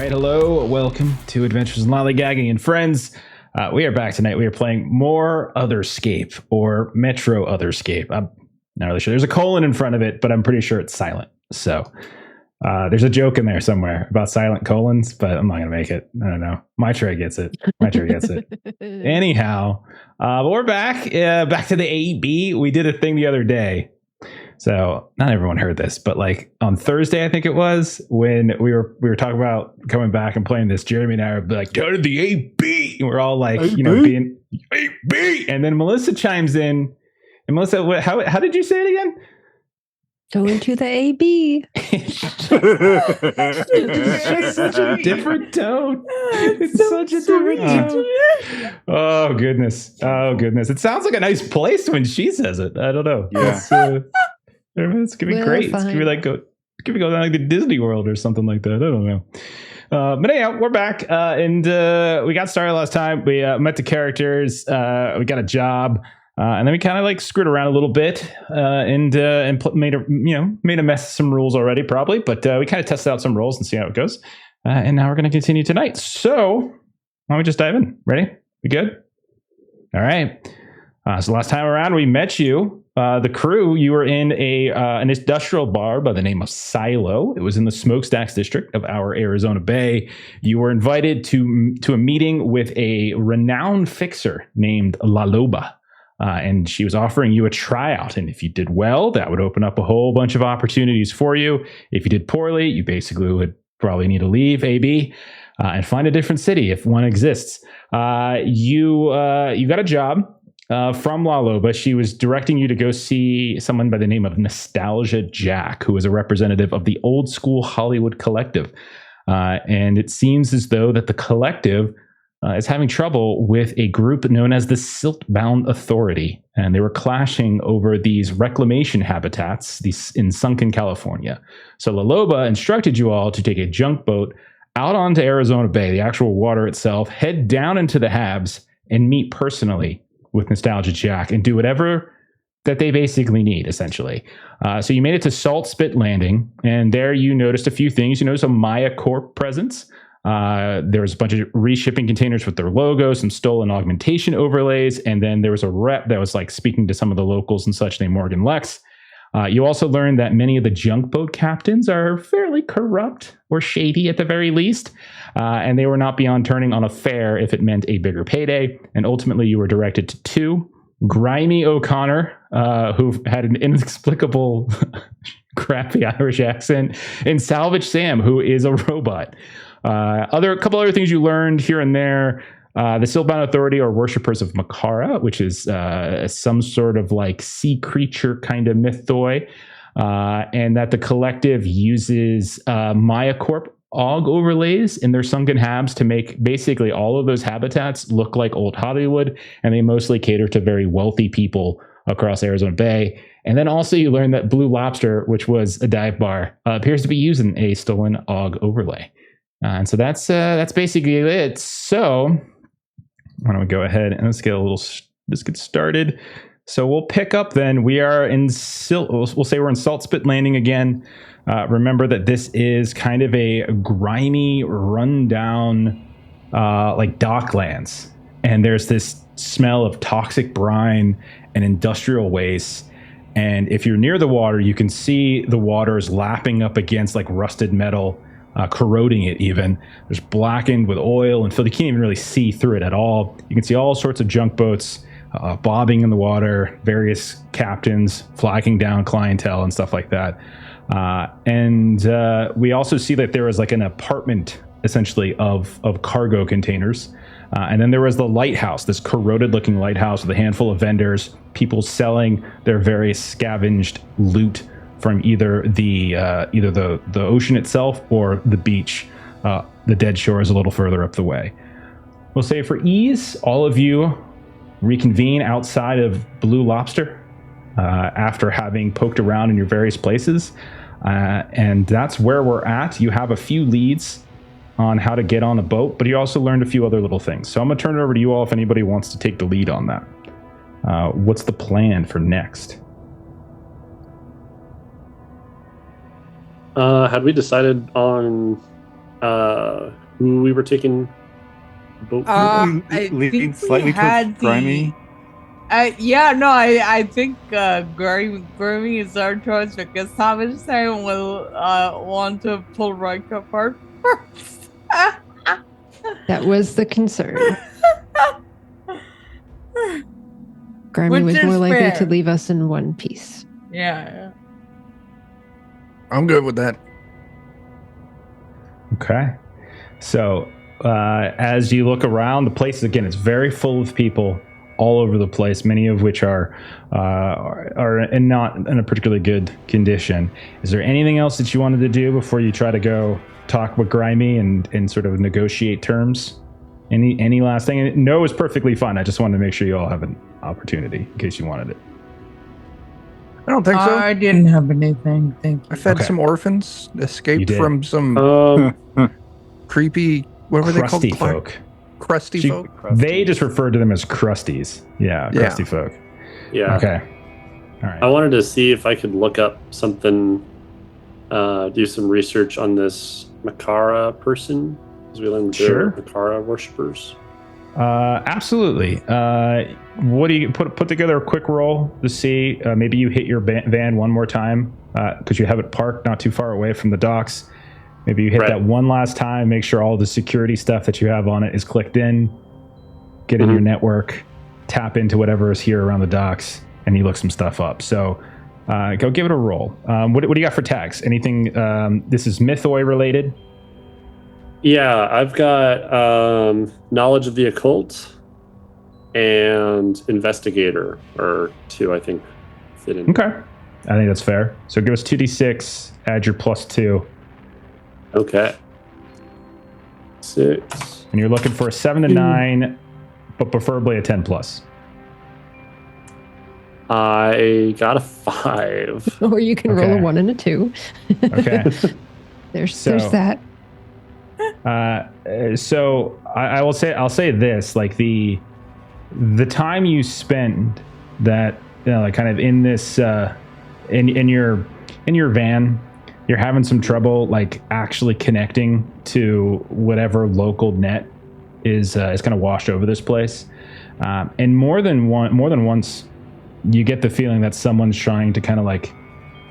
right, hello, welcome to Adventures in Lollygagging and Friends. We are back tonight. We are playing more Otherscape, or Metro Otherscape. I'm not really sure. There's a colon in front of it, but I'm pretty sure it's silent. So there's a joke in there somewhere about silent colons, but I'm not going to make it. I don't know. My tray gets it. Anyhow, but we're back. Back to the AEB. We did a thing the other day. So not everyone heard this, but like on Thursday, I think it was, when we were talking about coming back and playing this, Jeremy and I were like, go to the AB. And we're all like, AB? You know, being AB. And then Melissa chimes in. And Melissa, how did you say it again? Go into the AB. It's such a different tone. It's such a different tone. Oh, goodness. It sounds like a nice place when she says it. I don't know. Yeah. It's going to be great. It's going to be like go down like the Disney World or something like that. I don't know. But anyhow, we're back. And we got started last time. We met the characters. We got a job. And then we kind of like screwed around a little bit and made a mess of some rules already, probably. But we kind of tested out some rules and see how it goes. And now we're going to continue tonight. So why don't we just dive in? Ready? You good? All right. So last time around, we met you. The crew, you were in an industrial bar by the name of Silo. It was in the Smokestacks district of our Arizona Bay. You were invited to a meeting with a renowned fixer named La Loba. And she was offering you a tryout. And if you did well, that would open up a whole bunch of opportunities for you. If you did poorly, you basically would probably need to leave AB and find a different city if one exists. You got a job from La Loba. She was directing you to go see someone by the name of Nostalgia Jack, who is a representative of the Old School Hollywood Collective. And it seems as though that the collective is having trouble with a group known as the Siltbound Authority, and they were clashing over these reclamation habitats in sunken California. So La Loba instructed you all to take a junk boat out onto Arizona Bay, the actual water itself, head down into the Habs, and meet personally with Nostalgia Jack and do whatever that they basically need, essentially. So you made it to Salt Spit Landing, and there you noticed a few things. You noticed a Maya Corp presence. There was a bunch of reshipping containers with their logos, some stolen augmentation overlays, and then there was a rep that was like speaking to some of the locals and such named Morgan Lex. You also learned that many of the junk boat captains are fairly corrupt or shady at the very least, and they were not beyond turning on a fare if it meant a bigger payday. And ultimately, you were directed to two: Grimy O'Connor, who had an inexplicable crappy Irish accent, and Salvage Sam, who is a robot. A couple other things you learned here and there. The Siltbound Authority are worshippers of Makara, which is some sort of like sea creature kind of mythoi, and that the collective uses Maya Corp aug overlays in their sunken habs to make basically all of those habitats look like old Hollywood, and they mostly cater to very wealthy people across Arizona Bay. And then also you learned that Blue Lobster, which was a dive bar, appears to be using a stolen aug overlay. And so that's basically it. So why don't we go ahead and let's get started. So we'll pick up then. We are in we'll say we're in Salt Spit Landing again. Remember that this is kind of a grimy, rundown, like docklands. And there's this smell of toxic brine and industrial waste. And if you're near the water, you can see the water is lapping up against like rusted metal, corroding it even. There's blackened with oil and filth. You can't even really see through it at all. You can see all sorts of junk boats bobbing in the water, various captains flagging down clientele and stuff like that. And we also see that there was like an apartment essentially of cargo containers. And then there was the lighthouse, this corroded looking lighthouse with a handful of vendors, people selling their various scavenged loot from either the ocean itself or the beach. The dead shore is a little further up the way. We'll say for ease, all of you reconvene outside of Blue Lobster after having poked around in your various places. And that's where we're at. You have a few leads on how to get on a boat, but you also learned a few other little things. So I'm going to turn it over to you all if anybody wants to take the lead on that. What's the plan for next? Had we decided on who we were taking boat? Leaning slightly towards Grimy. I think Grimy is our choice because Thomas will want to pull Roik apart first. That was the concern. Grimy was more likely to leave us in one piece. Yeah. I'm good with that. Okay. So, as you look around, the place, again, it's very full of people all over the place, many of which are not in a particularly good condition. Is there anything else that you wanted to do before you try to go talk with Grimy and sort of negotiate terms? Any last thing? No is perfectly fine. I just wanted to make sure you all have an opportunity in case you wanted it. I don't think so. I didn't have anything. Thank you. I fed some orphans, escaped from some creepy, what were they called? Crusty folk. Crusty folk? They just referred to them as crusties. Yeah, crusty folk. Yeah. Okay. All right. I wanted to see if I could look up something, do some research on this Makara person, because we learned they're Makara worshippers. Absolutely. What do you put together a quick roll to see? Maybe you hit your van one more time because you have it parked not too far away from the docks. Maybe you hit that one last time. Make sure all the security stuff that you have on it is clicked in. Get in your network. Tap into whatever is here around the docks, and you look some stuff up. So go give it a roll. What do you got for tags? Anything? This is Mythoi related. Yeah, I've got knowledge of the occult and investigator, or 2, I think, fit in. Okay. I think that's fair. So give us 2d6, add your +2. Okay. 6. And you're looking for a 7 to 9, but preferably a 10+. I got a 5. Or you can roll a 1 and a 2. Okay. There's that. So I'll say this, like the time you spend that, like kind of in this in your van, you're having some trouble like actually connecting to whatever local net is kind of washed over this place, and more than once you get the feeling that someone's trying to kind of like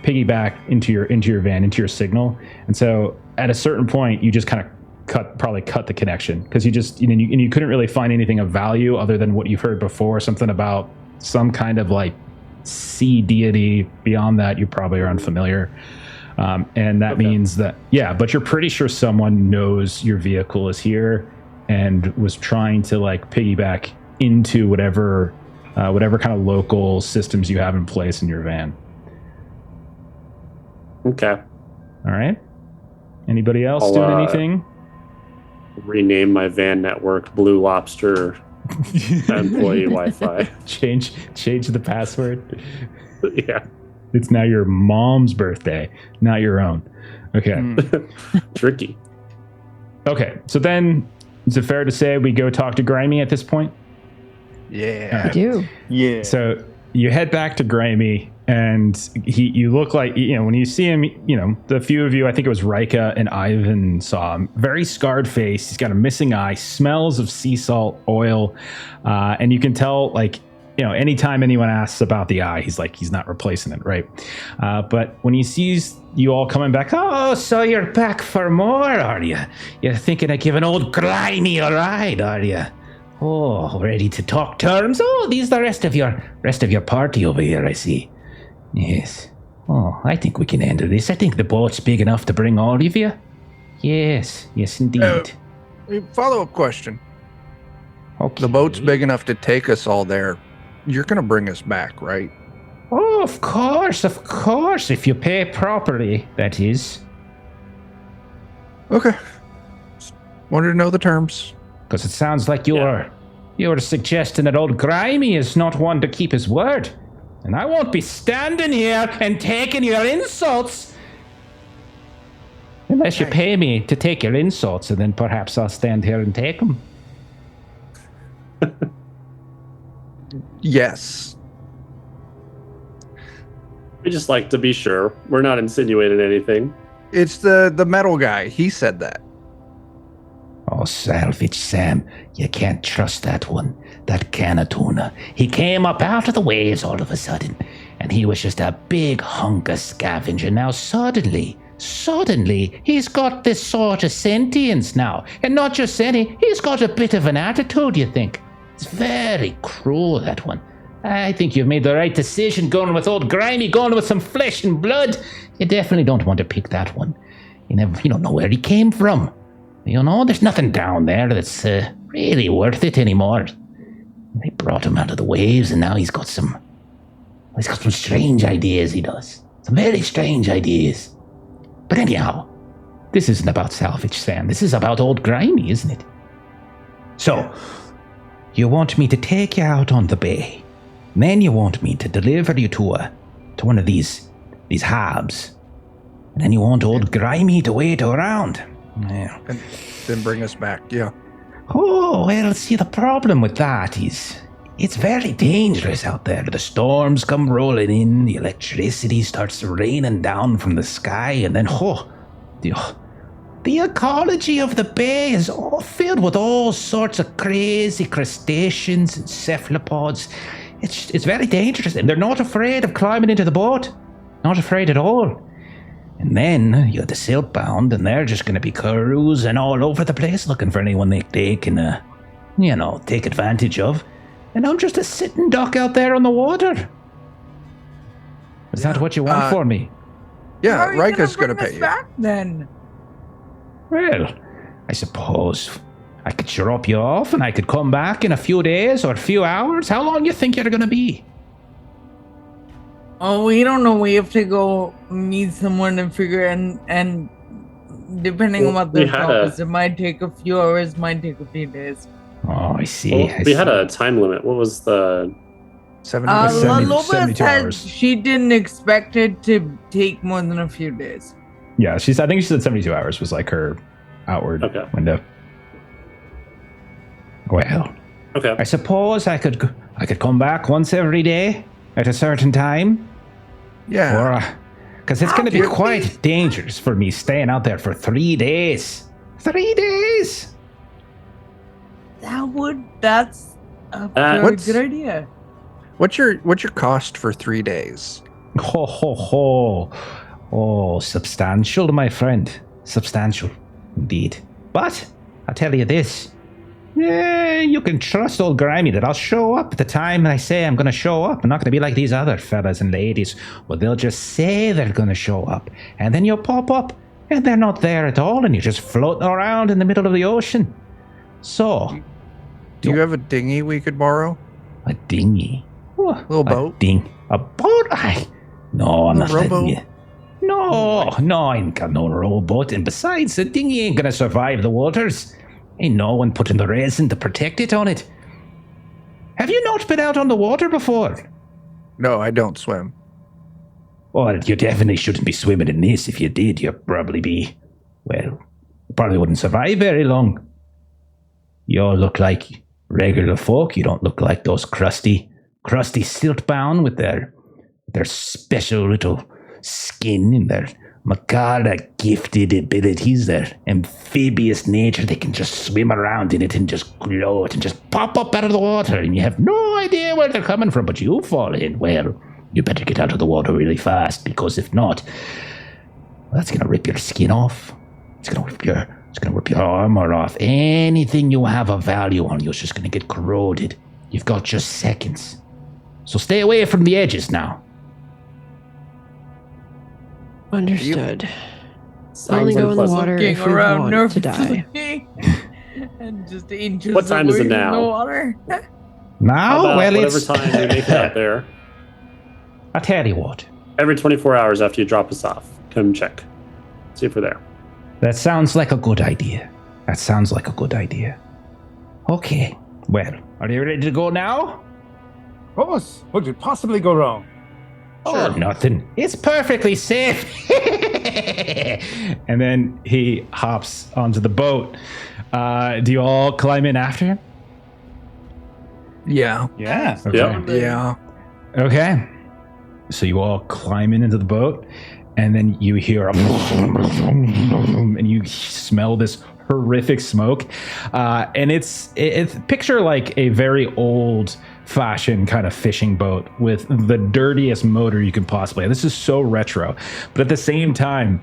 piggyback into your van, into your signal, and so at a certain point you just kind of cut the connection because you couldn't really find anything of value other than what you've heard before, something about some kind of like sea deity. Beyond that, you probably are unfamiliar, and that means that but you're pretty sure someone knows your vehicle is here and was trying to like piggyback into whatever kind of local systems you have in place in your van. Okay. All right. Anybody else doing anything? Rename my van network Blue Lobster Employee Wi-Fi. Change the password. Yeah. It's now your mom's birthday, not your own. Okay. Tricky. Okay. So then, is it fair to say we go talk to Grimy at this point? Yeah. I do. Yeah. So you head back to Grimy, and you look like, when you see him, the few of you, I think it was Rika and Ivan saw him, very scarred face. He's got a missing eye, smells of sea salt, oil, and you can tell, like, anytime anyone asks about the eye, he's not replacing it, right? But when he sees you all coming back, oh, so you're back for more, are you? You're thinking of giving old Grimy a ride, are you? Oh, ready to talk terms? Oh, these the rest of your party over here, I see. Yes. Oh, I think we can handle this. I think the boat's big enough to bring all of you. Yes, indeed. Follow-up question. Okay. The boat's big enough to take us all there. You're going to bring us back, right? Oh, of course. If you pay properly, that is. Okay. Just wanted to know the terms. Because it sounds like you're suggesting that old Grimy is not one to keep his word. And I won't be standing here and taking your insults. Unless you pay me to take your insults, and then perhaps I'll stand here and take them. Yes. We just like to be sure. We're not insinuating anything. It's the metal guy. He said that. Oh, Salvage Sam, you can't trust that one. That can of tuna. He came up out of the waves all of a sudden, and he was just a big hunk of scavenger. Now suddenly, he's got this sort of sentience now. And not just any, he's got a bit of an attitude, you think. It's very cruel, that one. I think you've made the right decision going with old Grimy, going with some flesh and blood. You definitely don't want to pick that one. You don't know where he came from. There's nothing down there that's really worth it anymore. They brought him out of the waves, and now he's got some strange ideas, he does. Some very strange ideas. But anyhow, this isn't about Salvage Sam. This is about old Grimy, isn't it? So, you want me to take you out on the bay. Then you want me to deliver you to one of these hobs. And then you want old Grimy to wait around. Yeah. And then bring us back, yeah. Oh, well, see, the problem with that is it's very dangerous out there. The storms come rolling in, the electricity starts raining down from the sky, and then, the ecology of the bay is all filled with all sorts of crazy crustaceans and cephalopods. It's very dangerous, and they're not afraid of climbing into the boat. Not afraid at all. And then you have the Silkbound, and they're just going to be cruising all over the place looking for anyone they can, take advantage of. And I'm just a sitting duck out there on the water. Is that what you want for me? Yeah, Rika's going to pay you. Back then? Well, I suppose I could drop you off and I could come back in a few days or a few hours. How long do you think you're going to be? Oh, we don't know. We have to go meet someone and figure and depending on what the job is, it might take a few hours, might take a few days. Oh, I see. Well, we had a time limit. What was the 72 said she didn't expect it to take more than a few days. Yeah, I think she said 72 hours was like her outward window. Well, okay. I suppose I could come back once every day at a certain time. Yeah. Because it's going to be quite dangerous for me staying out there for 3 days. 3 days! That's a very good idea. What's your cost for 3 days? Ho, ho, ho. Oh, substantial, my friend. Substantial, indeed. But, I'll tell you this. You can trust old Grimy that I'll show up at the time I say I'm going to show up. I'm not going to be like these other fellas and ladies. Well, they'll just say they're going to show up. And then you'll pop up, and they're not there at all, and you're just floating around in the middle of the ocean. So... Do you have a dinghy we could borrow? A dinghy? Little boat? A boat? No, I'm not letting you. No, I ain't got no rowboat. And besides, the dinghy ain't going to survive the waters. Ain't no one putting the resin to protect it on it. Have you not been out on the water before? No, I don't swim. Well, you definitely shouldn't be swimming in this. If you did, you'd probably wouldn't survive very long. You all look like regular folk. You don't look like those crusty Silkbound with their special little skin and their macabre gifted abilities, their amphibious nature. They can just swim around in it and just gloat and just pop up out of the water, and you have no idea where they're coming from, but you fall in. Well, you better get out of the water really fast, because if not, that's going to rip your skin off. It's going to rip your armor off. Anything you have of value on you is just going to get corroded. You've got just seconds. So stay away from the edges now. Understood. Only go in the water if we want to die. And just inches what time is it now? In the water. Now? Well, whatever time we make it out there. I'll tell you what. Every 24 hours after you drop us off, come check. See if we're there. That sounds like a good idea. Okay. Well, are you ready to go now? Of course. What could possibly go wrong? Oh, nothing. It's perfectly safe. And then he hops onto the boat. Do you all climb in after him? Yeah. Yeah. Okay. Yeah. Okay. So you all climb into the boat, and then you hear and you smell this horrific smoke. And it's picture like a very old fashioned kind of fishing boat with the dirtiest motor you can possibly have. This is so retro, but at the same time,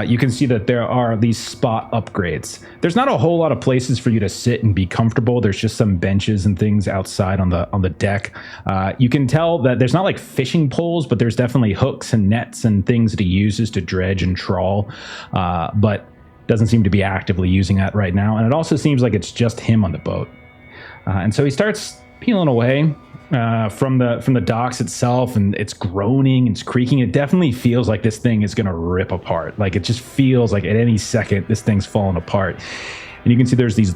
you can see that there are these spot upgrades. There's not a whole lot of places for you to sit and be comfortable. There's just some benches and things outside on the deck. You can tell that there's not like fishing poles, but there's definitely hooks and nets and things that he uses to dredge and trawl, but doesn't seem to be actively using that right now. And it also seems like it's just him on the boat. And so he starts peeling away from the docks itself, and it's groaning, it's creaking. It definitely feels like this thing is going to rip apart. Like it just feels like at any second this thing's falling apart. And you can see there's these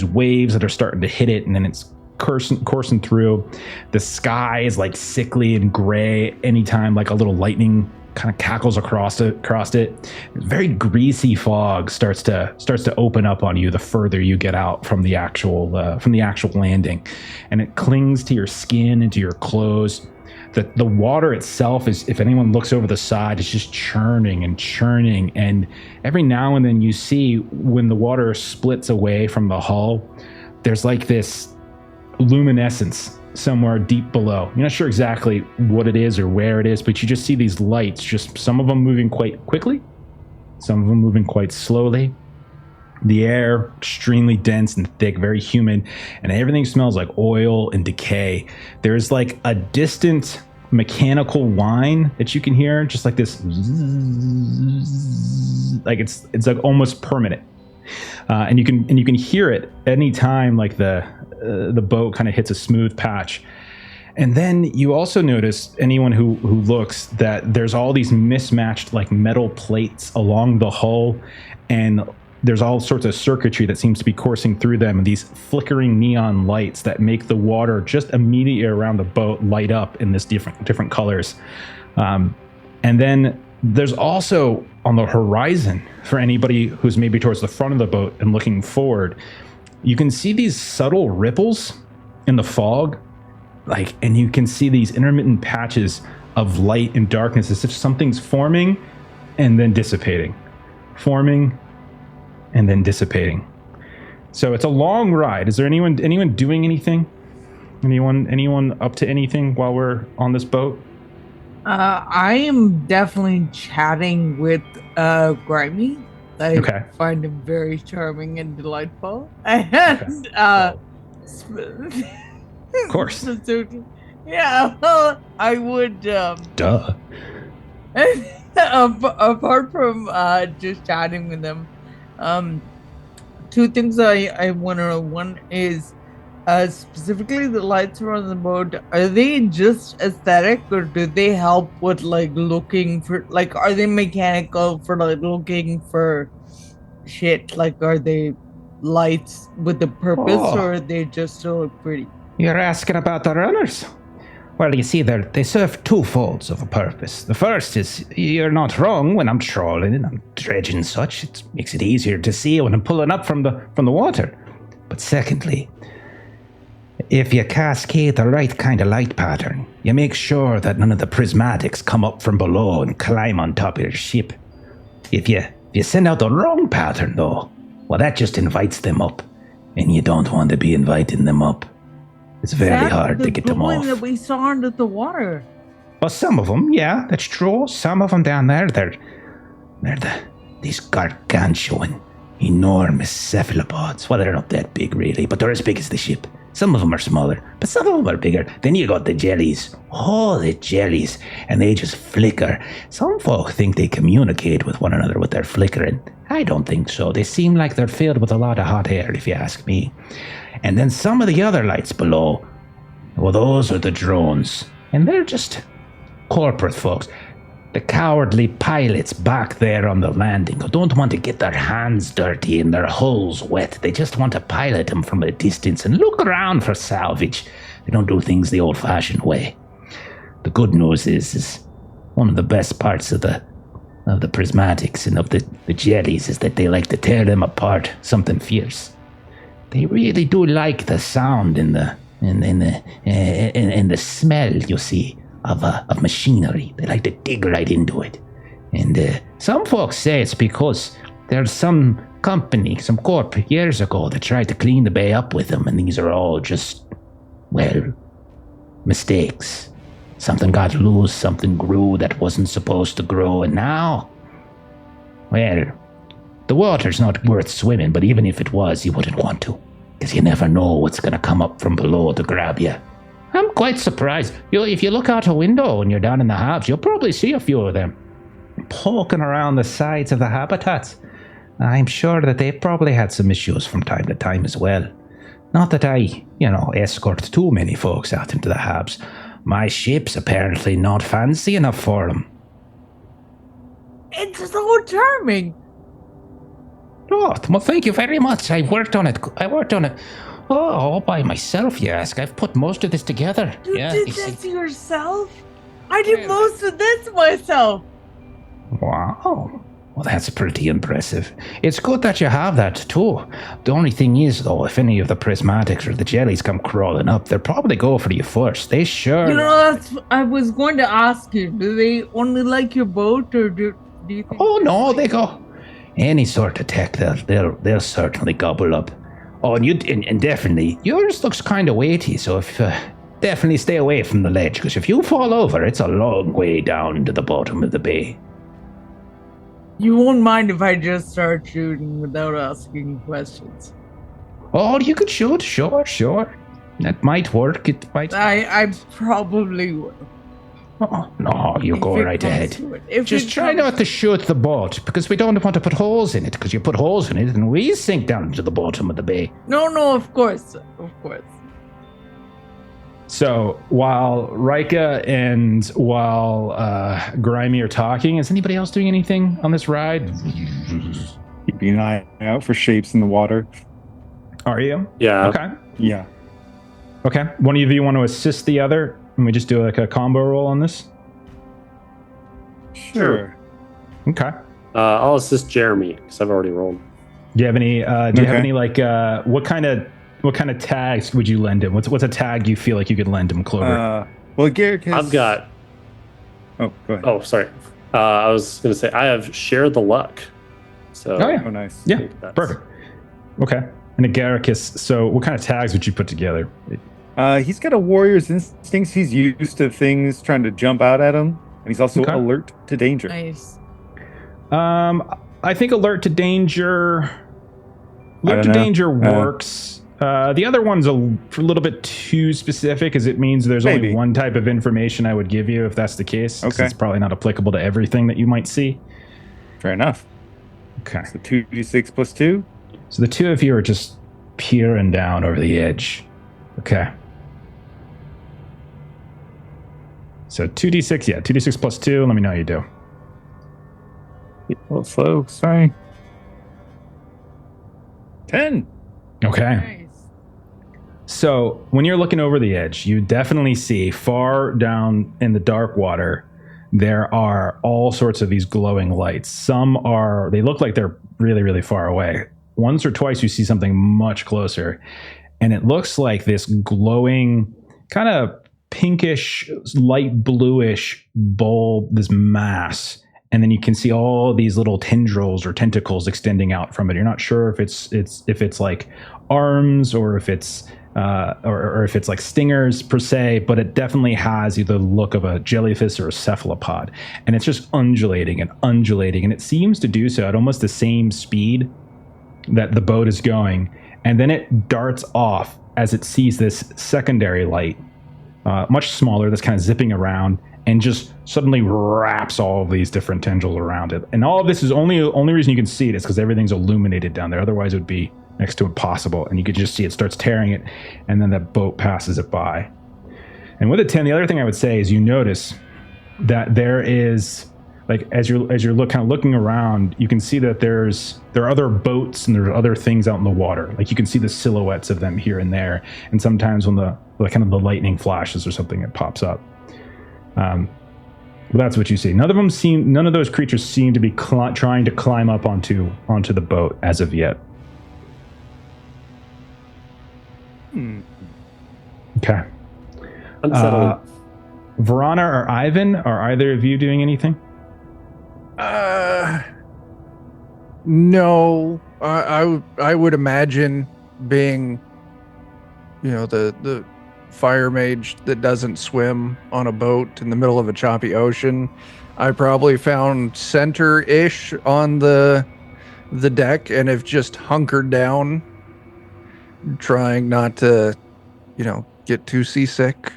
waves that are starting to hit it, and then it's coursing through. The sky is like sickly and gray anytime like a little lightning kind of cackles across it. Very greasy fog starts to open up on you the further you get out from the actual landing, and it clings to your skin and to your clothes. The water itself is, if anyone looks over the side, it's just churning, and every now and then you see when the water splits away from the hull, there's like this luminescence somewhere deep below. You're not sure exactly what it is or where it is, but you just see these lights, just some of them moving quite quickly, some of them moving quite slowly. The air extremely dense and thick, very humid, and everything smells like oil and decay. There's like a distant mechanical whine that you can hear, just like this, like it's like almost permanent, and you can hear it anytime like the boat kind of hits a smooth patch. And then you also notice, anyone who looks, that there's all these mismatched like metal plates along the hull, and there's all sorts of circuitry that seems to be coursing through them, and these flickering neon lights that make the water just immediately around the boat light up in this different colors. And then there's also on the horizon, for anybody who's maybe towards the front of the boat and looking forward, you can see these subtle ripples in the fog, and you can see these intermittent patches of light and darkness, as if something's forming and then dissipating, forming and then dissipating. So it's a long ride. Is there anyone doing anything? Anyone up to anything while we're on this boat? I am definitely chatting with Grimy. I find him very charming and delightful. And of course. Yeah, well, I would duh. Apart from just chatting with them, two things I want to know. One is specifically the lights around the boat. Are they just aesthetic, or do they help with like looking for, like, are they mechanical for like looking for shit? Like, are they lights with a purpose, or are they just to look pretty? You're asking about the runners? Well, you see, they serve two folds of a purpose. The first is, you're not wrong, when I'm trawling and I'm dredging and such, it makes it easier to see when I'm pulling up from the water. But secondly, if you cascade the right kind of light pattern, you make sure that none of the prismatics come up from below and climb on top of your ship. If you send out the wrong pattern, though, well, that just invites them up, and you don't want to be inviting them up. It's very hard to get them off. That we saw under the water. Well, some of them, yeah, that's true. Some of them down there, they're these gargantuan, enormous cephalopods. Well, they're not that big, really, but they're as big as the ship. Some of them are smaller, but some of them are bigger. Then you got the jellies. Oh, the jellies. And they just flicker. Some folk think they communicate with one another with their flickering. I don't think so. They seem like they're filled with a lot of hot air, if you ask me. And then some of the other lights below, well, those are the drones. And they're just corporate folks. The cowardly pilots back there on the landing who don't want to get their hands dirty and their hulls wet. They just want to pilot them from a distance and look around for salvage. They don't do things the old-fashioned way. The good news is one of the best parts of the prismatics and of the jellies is that they like to tear them apart, something fierce. They really do like the sound and the smell, you see, of machinery. They like to dig right into it. And some folks say it's because there's some company, some corp years ago that tried to clean the bay up with them, and these are all just, well, mistakes. Something got loose, something grew that wasn't supposed to grow, and now, well, the water's not worth swimming, but even if it was, you wouldn't want to, because you never know what's going to come up from below to grab you. I'm quite surprised. If you look out a window when you're down in the habs, you'll probably see a few of them poking around the sides of the habitats. I'm sure that they've probably had some issues from time to time as well. Not that I, escort too many folks out into the habs. My ship's apparently not fancy enough for them. It's so charming. Oh, well, thank you very much. I worked on it. All by myself, you ask. I've put most of this together. You did this yourself? I did most of this myself. Wow. Well, that's pretty impressive. It's good that you have that, too. The only thing is, though, if any of the prismatics or the jellies come crawling up, they'll probably go for you first. They sure... I was going to ask you, do they only like your boat, or do you think... Oh, no, they go... Any sort of tech, they'll certainly gobble up. Oh, and definitely, yours looks kind of weighty, so if... definitely stay away from the ledge, because if you fall over, it's a long way down to the bottom of the bay. You won't mind if I just start shooting without asking questions? Oh, you could shoot, sure. That might work, it might... I probably would. Oh, no, you go right ahead. Just try not to shoot the boat, because we don't want to put holes in it, because you put holes in it and we sink down to the bottom of the bay. No, of course. So while Rika and while Grimy are talking, is anybody else doing anything on this ride? Keeping an eye out for shapes in the water. Are you? Yeah. Okay. Yeah. Okay. One of you want to assist the other, and we just do like a combo roll on this? Sure. Okay. I'll assist Jeremy because I've already rolled. Do you have any? Do you have any like what kind of tags would you lend him? What's a tag you feel like you could lend him, Clover? Well, Garrick has... I've got... Oh, go ahead. Oh, sorry. I was going to say, I have Share the Luck. So, oh, yeah. Oh, nice. Yeah, perfect. Okay. And a Garricus, so what kind of tags would you put together? He's got a warrior's instincts. He's used to things trying to jump out at him. And he's also alert to danger. Nice. I think alert to danger... Alert to danger works. The other one's a little bit too specific, as it means there's only one type of information I would give you if that's the case. Okay. It's probably not applicable to everything that you might see. Fair enough. Okay. So 2d6 plus 2? So the two of you are just peering down over the edge. Okay. So 2d6, yeah, 2d6 plus 2. Let me know how you do. A little slow, sorry. 10. Okay. Nice. So when you're looking over the edge, you definitely see far down in the dark water, there are all sorts of these glowing lights. They look like they're really, really far away. Once or twice you see something much closer, and it looks like this glowing, kind of pinkish, light bluish bulb, this mass. And then you can see all these little tendrils or tentacles extending out from it. You're not sure if it's like arms or if it's like stingers per se, but it definitely has either the look of a jellyfish or a cephalopod. And it's just undulating, and it seems to do so at almost the same speed that the boat is going. And then it darts off as it sees this secondary light, much smaller, that's kind of zipping around, and just suddenly wraps all of these different tendrils around it. And all of this is only reason you can see it is because everything's illuminated down there. Otherwise, it would be next to impossible. And you could just see it starts tearing it, and then the boat passes it by. And with a 10, the other thing I would say is you notice that there is, like, as you're looking around, you can see that there are other boats and there are other things out in the water. Like, you can see the silhouettes of them here and there. And sometimes when the lightning flashes or something, it pops up. Well, that's what you see. None of those creatures seem to be trying to climb up onto the boat as of yet. Okay. Verana or Ivan, are either of you doing anything? No, I would imagine being, the fire mage that doesn't swim on a boat in the middle of a choppy ocean. I probably found center-ish on the deck and have just hunkered down, trying not to, get too seasick.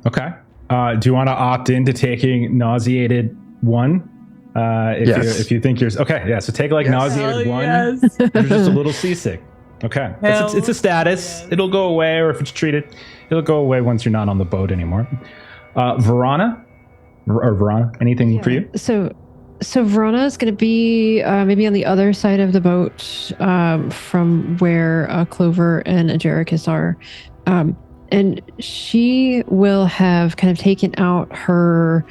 Okay. Do you want to opt into taking nauseated 1? If you think you're okay, yeah. So take nauseated 1. Yes. You're just a little seasick. Okay, it's a status. Yes. It'll go away, or if it's treated, it'll go away once you're not on the boat anymore. Verona, anything for you? So Verona is going to be maybe on the other side of the boat from where Clover and Agericus are. And she will have kind of taken out her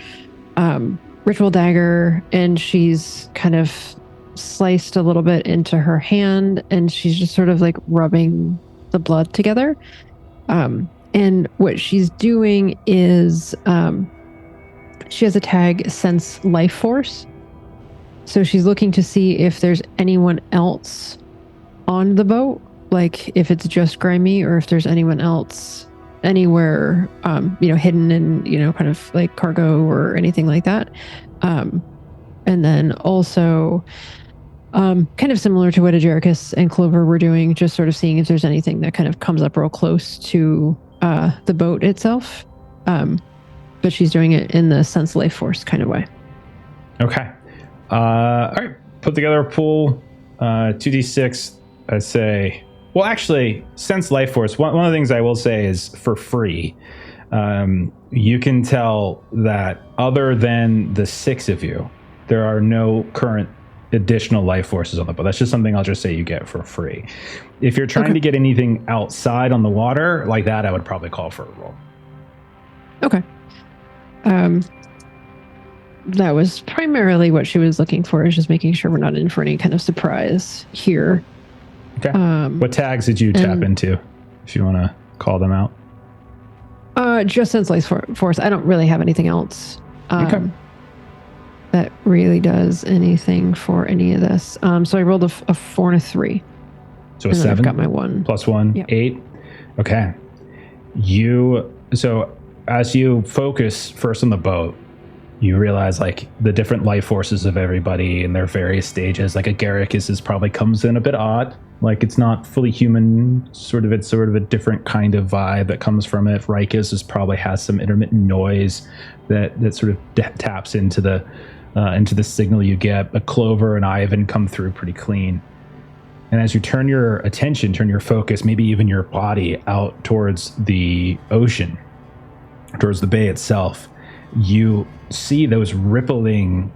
ritual dagger, and she's kind of sliced a little bit into her hand, and she's just sort of like rubbing the blood together. And what she's doing is she has a tag Sense Life Force. So she's looking to see if there's anyone else on the boat, like if it's just Grimy, or if there's anyone else anywhere, hidden in, kind of like cargo or anything like that. And then also, kind of similar to what Agericus and Clover were doing, just sort of seeing if there's anything that kind of comes up real close to the boat itself. But she's doing it in the Sense Life Force kind of way. Okay. All right. Put together a pool, 2d6. I say, well, actually, Sense Life Force. One of the things I will say is for free. You can tell that other than the 6 of you, there are no current additional life forces on the boat. That's just something I'll just say you get for free. If you're trying to get anything outside on the water like that, I would probably call for a roll. Okay. That was primarily what she was looking for, is just making sure we're not in for any kind of surprise here. Okay. What tags did you tap into, if you want to call them out? Just Sense Life Force. I don't really have anything else that really does anything for any of this. So I rolled a 4 and a 3. So a 7? I've got my 1. Plus 1, yep. 8. Okay. So as you focus first on the boat, you realize like the different life forces of everybody in their various stages. Like Agericus probably comes in a bit odd. Like it's not fully human. It's sort of a different kind of vibe that comes from it. Rikus probably has some intermittent noise that sort of taps into the signal you get. But Clover and Ivan come through pretty clean. And as you turn your focus, maybe even your body out towards the ocean, towards the bay itself, you see those rippling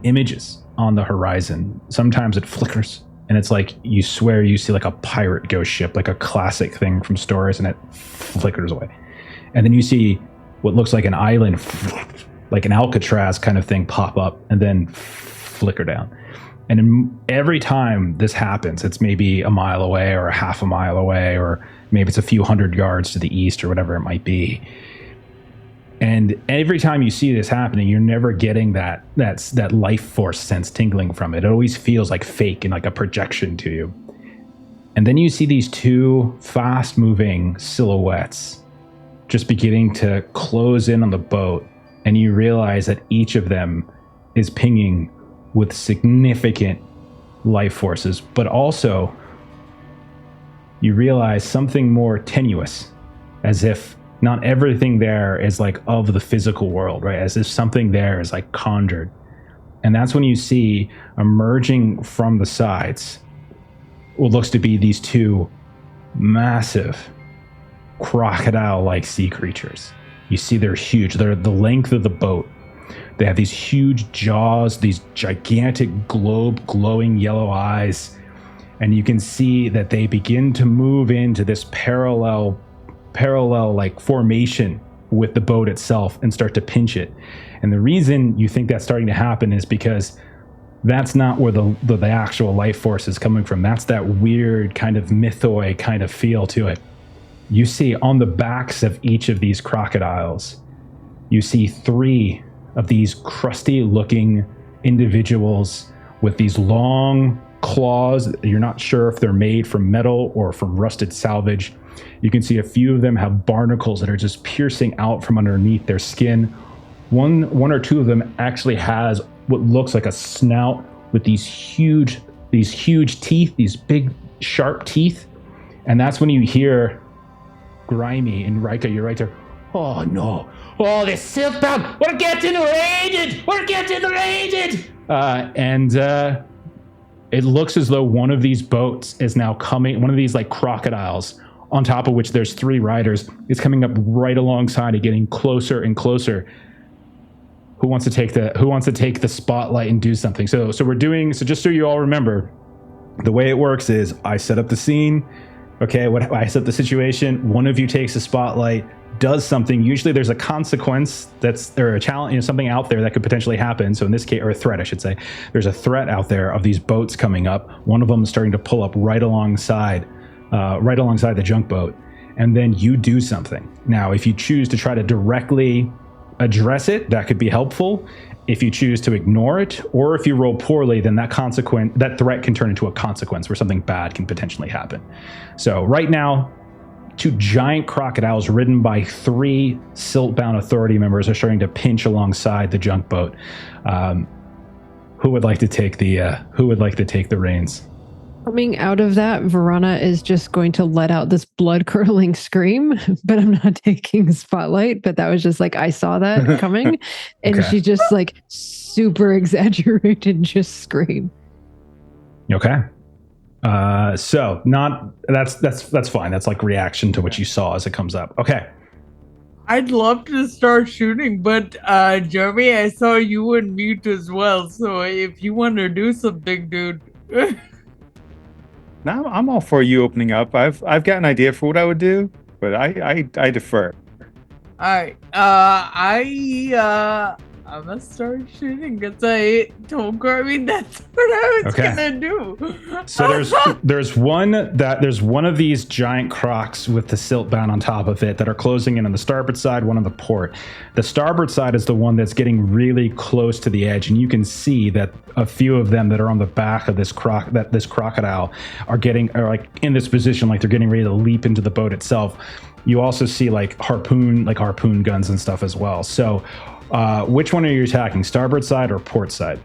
images on the horizon. Sometimes it flickers, and it's like you swear you see like a pirate ghost ship, like a classic thing from stories, and it flickers away. And then you see what looks like an island, like an Alcatraz kind of thing, pop up and then flicker down. And every time this happens, it's maybe a mile away or a half a mile away, or maybe it's a few hundred yards to the east or whatever it might be. And every time you see this happening, you're never getting that life force sense tingling from it. It always feels like fake and like a projection to you. And then you see these 2 fast-moving silhouettes just beginning to close in on the boat, and you realize that each of them is pinging with significant life forces, but also you realize something more tenuous, as if not everything there is like of the physical world, right? As if something there is like conjured. And that's when you see emerging from the sides what looks to be these 2 massive crocodile-like sea creatures. You see they're huge. They're the length of the boat. They have these huge jaws, these gigantic globe glowing yellow eyes. And you can see that they begin to move into this parallel like formation with the boat itself and start to pinch it. And the reason you think that's starting to happen is because that's not where the actual life force is coming from. That's that weird kind of mythoi kind of feel to it. You see on the backs of each of these crocodiles, you see 3 of these crusty looking individuals with these long claws. You're not sure if they're made from metal or from rusted salvage. You can see a few of them have barnacles that are just piercing out from underneath their skin. One or two of them actually has what looks like a snout with these huge teeth, these big sharp teeth. And that's when you hear Grimy and Rika, you're right there. Oh no. Oh, they're silkbound. We're getting raided. We're getting raided. And it looks as though one of these boats is now coming, one of these like crocodiles on top of which there's 3 riders, is coming up right alongside it, getting closer and closer. Who wants to take the spotlight and do something? So just so you all remember, the way it works is I set up the scene. Okay, I set up the situation. One of you takes the spotlight, does something. Usually there's a consequence or a challenge, something out there that could potentially happen. So in this case, or a threat, I should say, there's a threat out there of these boats coming up. One of them is starting to pull up right alongside the junk boat, and then you do something. Now, if you choose to try to directly address it, that could be helpful. If you choose to ignore it, or if you roll poorly, then that threat can turn into a consequence where something bad can potentially happen. So right now, 2 giant crocodiles ridden by 3 silt-bound authority members are starting to pinch alongside the junk boat. Who would like to take the reins? Coming out of that, Verona is just going to let out this blood-curdling scream, but I'm not taking the spotlight, but that was just like, I saw that coming, and Okay. she just like super exaggerated, just scream. Okay. So that's fine. That's like reaction to what you saw as it comes up. Okay. I'd love to start shooting, but Jeremy, I saw you were mute as well, so if you want to do something, dude. No, I'm all for you opening up. I've got an idea for what I would do, but I defer. Alright, I'm gonna start shooting because I told Garvey that's what I was gonna do. So there's one of these giant crocs with the silt bound on top of it that are closing in on the starboard side, one on the port. The starboard side is the one that's getting really close to the edge, and you can see that a few of them that are on the back of this crocodile are like in this position, like they're getting ready to leap into the boat itself. You also see like harpoon guns and stuff as well. So which one are you attacking, starboard side or port side?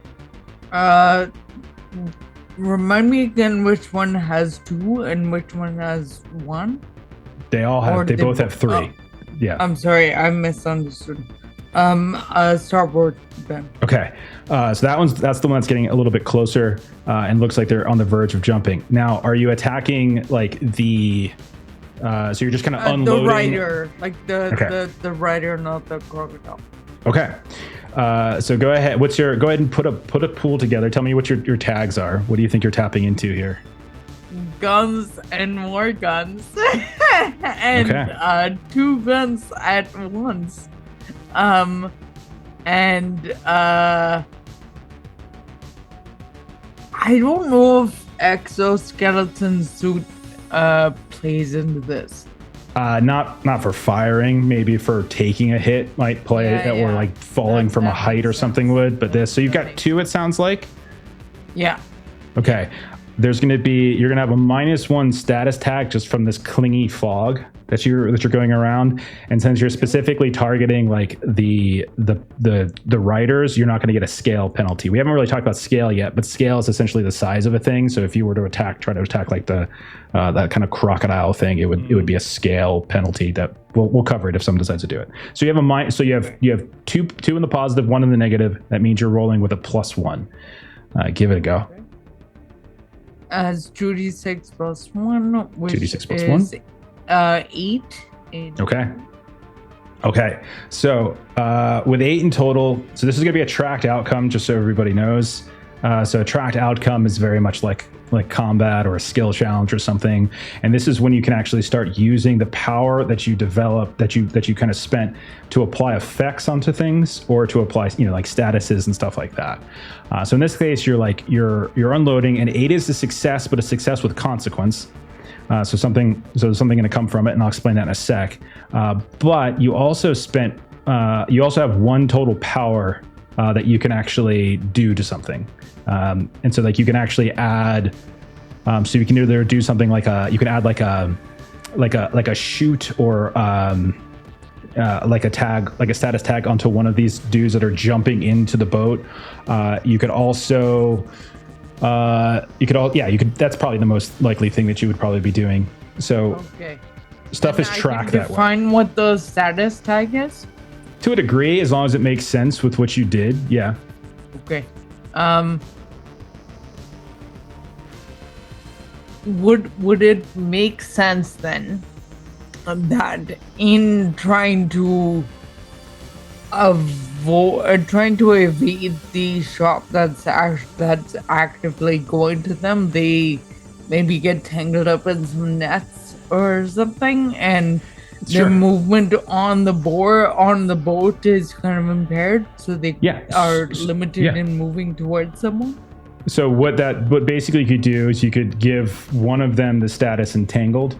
Remind me again which one has 2 and which one has 1? They both have 3. Oh, yeah. I'm sorry, I misunderstood. Starboard then. Okay. So that's the one that's getting a little bit closer and looks like they're on the verge of jumping. Now, are you attacking like the so you're just kind of unloading the rider, like the rider, not the crocodile. Okay. So go ahead. Go ahead and put a pool together. Tell me what your tags are. What do you think you're tapping into here? Guns and more guns. And 2 guns at once. And I don't know if exoskeleton suit plays into this. Not for firing, maybe for taking a hit might play, or like falling from a height or something would, but this. So you've got 2, it sounds like? Yeah. Okay. You're going to have a -1 status tag just from this clingy fog that you're going around. And since you're specifically targeting like the riders, you're not going to get a scale penalty. We haven't really talked about scale yet, but scale is essentially the size of a thing. So if you were to try to attack like the that kind of crocodile thing, it would be a scale penalty that we'll cover it if someone decides to do it. So you have you have two in the positive, 1 in the negative. That means you're rolling with a +1. Give it a go. As 2d6 + 1, which 2d6 + is 1. 8. Okay. So with 8 in total, so this is going to be a tracked outcome, just so everybody knows. So a tracked outcome is very much like combat or a skill challenge or something. And this is when you can actually start using the power that you develop, that you kind of spent to apply effects onto things, or to apply, like statuses and stuff like that. So in this case, you're unloading, and 8 is a success, but a success with consequence. So something going to come from it, and I'll explain that in a sec. But you also have 1 total power that you can actually do to something. And so like you can actually add, so you can either do something like you can add like a shoot or like a tag, like a status tag onto one of these dudes that are jumping into the boat. You could also, that's probably the most likely thing that you would probably be doing. So stuff is tracked that way. Define what the status tag is? To a degree, as long as it makes sense with what you did, yeah. Okay. Would it make sense then that in trying to evade the shop that's actively going to them, they maybe get tangled up in some nets or something, and their movement on the boat is kind of impaired, so they are limited in moving towards someone? So what basically you could do is you could give one of them the status entangled.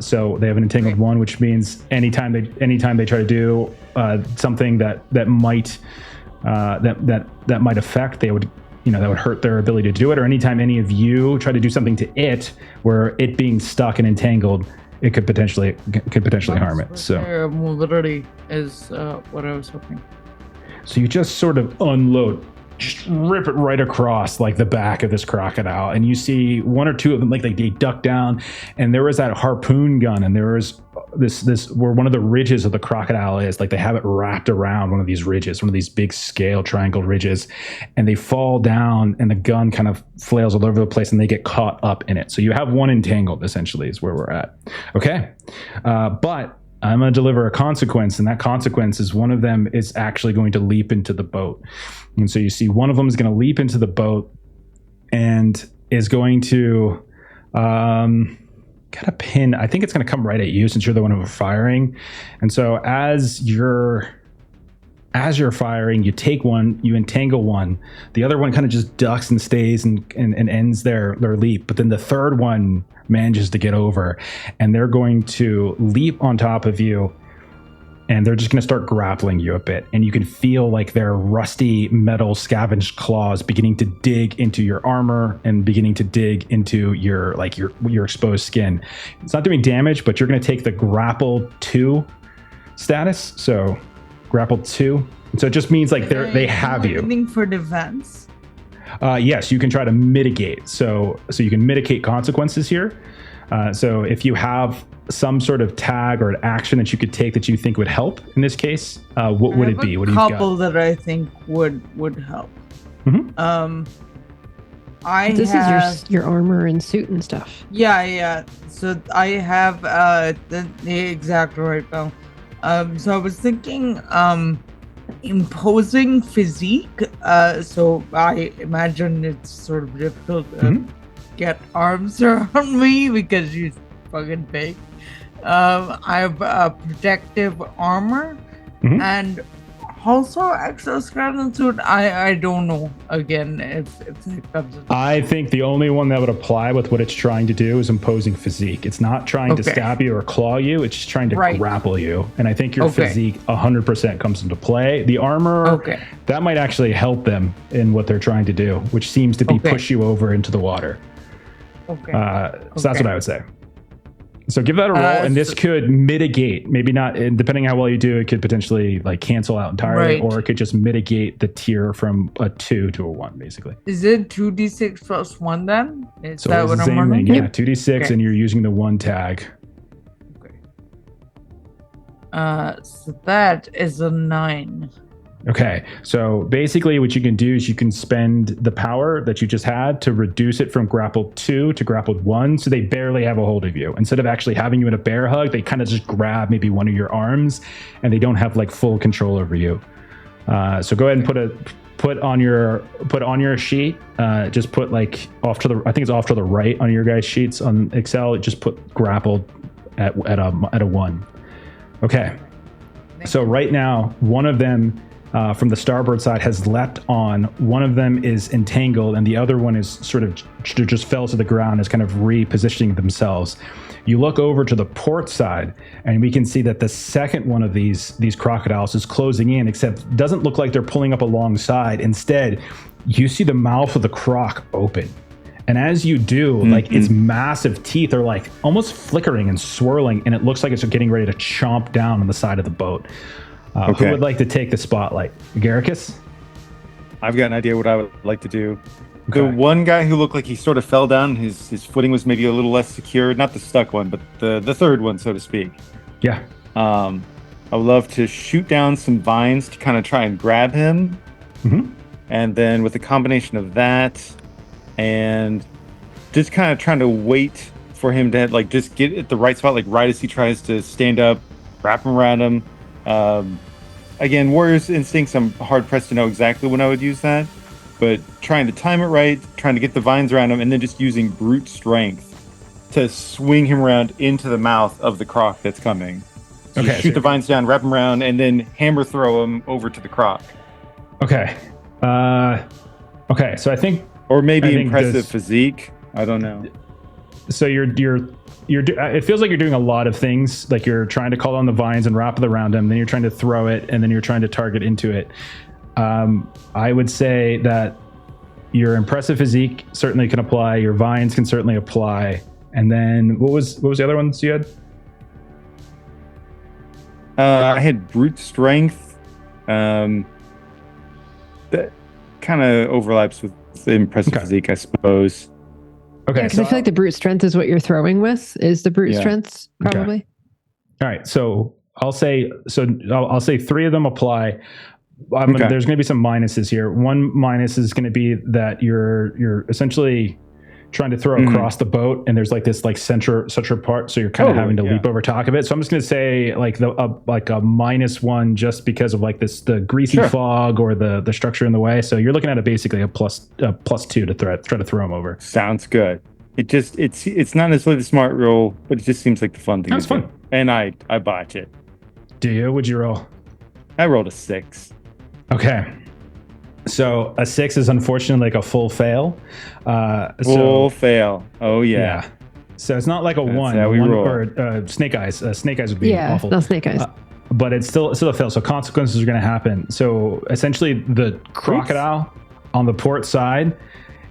So they have an entangled one, which means anytime they try to do something that might affect, that would hurt their ability to do it, or anytime any of you try to do something to it where it being stuck and entangled, it could potentially harm it. So mobility is what I was hoping. So you just sort of unload, just rip it right across like the back of this crocodile, and you see one or two of them like they duck down, and there was that harpoon gun, and there was this where one of the ridges of the crocodile is, like they have it wrapped around one of these ridges, one of these big scale triangle ridges, and they fall down and the gun kind of flails all over the place and they get caught up in it. So you have one entangled, essentially, is where we're at. Okay. But I'm going to deliver a consequence, and that consequence is one of them is actually going to leap into the boat. And so you see one of them is going to leap into the boat and is going to kind of pin. I think it's going to come right at you since you're the one who are firing. And so as you're firing, you take one, you entangle one. The other one kind of just ducks and stays and ends their leap. But then the third one manages to get over, and they're going to leap on top of you, and they're just going to start grappling you a bit. And you can feel like their rusty metal scavenged claws beginning to dig into your armor and beginning to dig into your exposed skin. It's not doing damage, but you're going to take the grapple 2 status. So grapple 2. So it just means like they have you. Anything for defense? Yes, you can try to mitigate. So you can mitigate consequences here. So if you have some sort of tag or an action that you could take that you think would help in this case, what would it be? What do you got? A couple that I think would help. Mm-hmm. This is your armor and suit and stuff. Yeah. So I have the exact right belt. So I was thinking imposing physique. So I imagine it's sort of difficult to get arms around me because she's fucking big. I have protective armor and also exoskeleton suit. I don't know. Again, if it comes. I think the only one that would apply with what it's trying to do is imposing physique. It's not trying to stab you or claw you. It's just trying to grapple you. And I think your physique 100% comes into play. The armor, that might actually help them in what they're trying to do, which seems to be push you over into the water. So that's what I would say. So give that a roll, and this could mitigate, maybe not, depending how well you do, it could potentially like cancel out entirely, or it could just mitigate the tier from a 2 to a 1, basically. Is it 2d6 plus 1 then? Is so that it's what the I'm same running? thing, yeah, 2d6, and you're using the 1 tag. So that is a 9. Okay, so basically what you can do is you can spend the power that you just had to reduce it from grappled 2 to grappled 1, so they barely have a hold of you. Instead of actually having you in a bear hug, they kind of just grab maybe one of your arms, and they don't have like full control over you. So go ahead and put on your sheet. Just put like off to the, I think it's off to the right on your guys' sheets on Excel. Just put grappled at a 1. Okay. So right now, one of them from the starboard side has leapt on. One of them is entangled, and the other one is sort of just fell to the ground, is kind of repositioning themselves. You look over to the port side, and we can see that the second one of these crocodiles is closing in, except it doesn't look like they're pulling up alongside. Instead, you see the mouth of the croc open. And as you do, like its massive teeth are like almost flickering and swirling, and it looks like it's getting ready to chomp down on the side of the boat. Who would like to take the spotlight? Garricus? I've got an idea what I would like to do. Okay. The one guy who looked like he sort of fell down, his footing was maybe a little less secure. Not the stuck one, but the third one, so to speak. Yeah. I would love to shoot down some vines to kind of try and grab him. Mm-hmm. And then with a combination of that and just kind of trying to wait for him to like just get at the right spot, like right as he tries to stand up, wrap him around him. Again, Warrior's Instincts, I'm hard-pressed to know exactly when I would use that. But trying to time it right, trying to get the vines around him, and then just using brute strength to swing him around into the mouth of the croc that's coming. So shoot the vines down, wrap him around, and then hammer throw him over to the croc. Okay. Okay, so I think... Or maybe impressive physique. I don't know. So it feels like you're doing a lot of things. Like you're trying to call on the vines and wrap it around him, then you're trying to throw it, and then you're trying to target into it. I would say that your impressive physique certainly can apply. Your vines can certainly apply. And then what was the other ones you had? I had brute strength. That kind of overlaps with the impressive physique, I suppose. Okay, because I feel like the brute strength is what you're throwing with. Is the brute strength probably? Okay. All right, so I'll say 3 of them apply. There's going to be some minuses here. One minus is going to be that you're essentially trying to throw across the boat, and there's like this like central part, so you're kind of having to leap over top of it. So I'm just going to say like a -1 just because of like the greasy fog or the structure in the way. So you're looking at basically a +2 to try to throw him over. Sounds good. It's not necessarily the smart roll, but it just seems like the fun thing. That's fun. And I botch it. Do you? What'd you roll? I rolled a 6. Okay. So a 6 is unfortunately like a full fail. Full fail. Oh yeah. So it's not like a 1. How we roll. Or snake eyes. Snake eyes would be awful. No snake eyes. But it's still a fail. So consequences are going to happen. So essentially, the crocodile on the port side,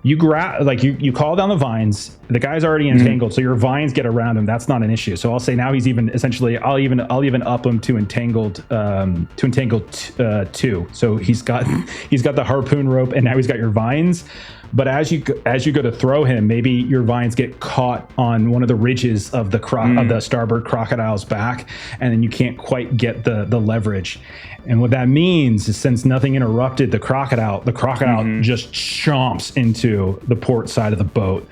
you grab you call down the vines. The guy's already entangled, so your vines get around him. That's not an issue. So I'll say now he's even essentially. I'll even up him to entangled 2. So he's got the harpoon rope, and now he's got your vines. But as you go to throw him, maybe your vines get caught on one of the ridges of the starboard crocodile's back, and then you can't quite get the leverage. And what that means is, since nothing interrupted the crocodile just chomps into the port side of the boat.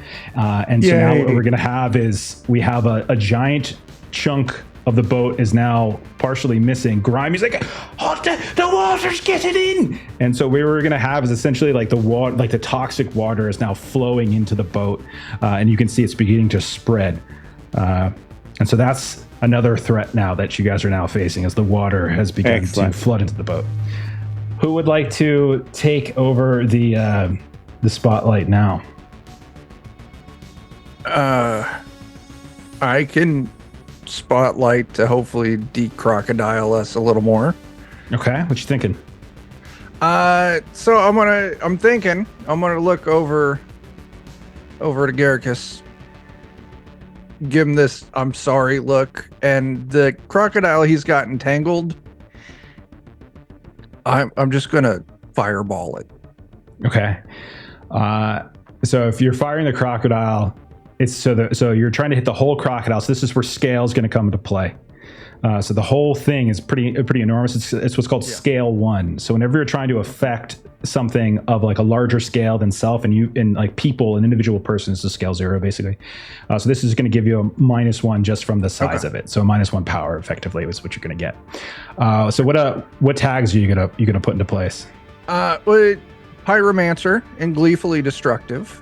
And so now what we're going to have is we have a giant chunk of the boat is now partially missing. Grimey's like, oh, the water's getting in. And so what we're going to have is essentially like the water, like the toxic water is now flowing into the boat. And you can see it's beginning to spread. And so that's another threat now that you guys are now facing, as the water has begun to flood into the boat. Who would like to take over the spotlight now? I can spotlight to hopefully de-crocodile us a little more. Okay, what you thinking? So I'm gonna look over to Garricus, give him this I'm sorry look, and the crocodile he's got entangled, I'm just gonna fireball it. Okay. So if you're firing the crocodile, it's so you're trying to hit the whole crocodile. So this is where scale is going to come into play. So the whole thing is pretty enormous. It's what's called scale 1. So whenever you're trying to affect something of like a larger scale than self, and like people, an individual person, is the scale 0 basically. So this is going to give you a -1 just from the size of it. So a -1 power effectively is what you're going to get. So what tags are you gonna put into place? Pyromancer and gleefully destructive.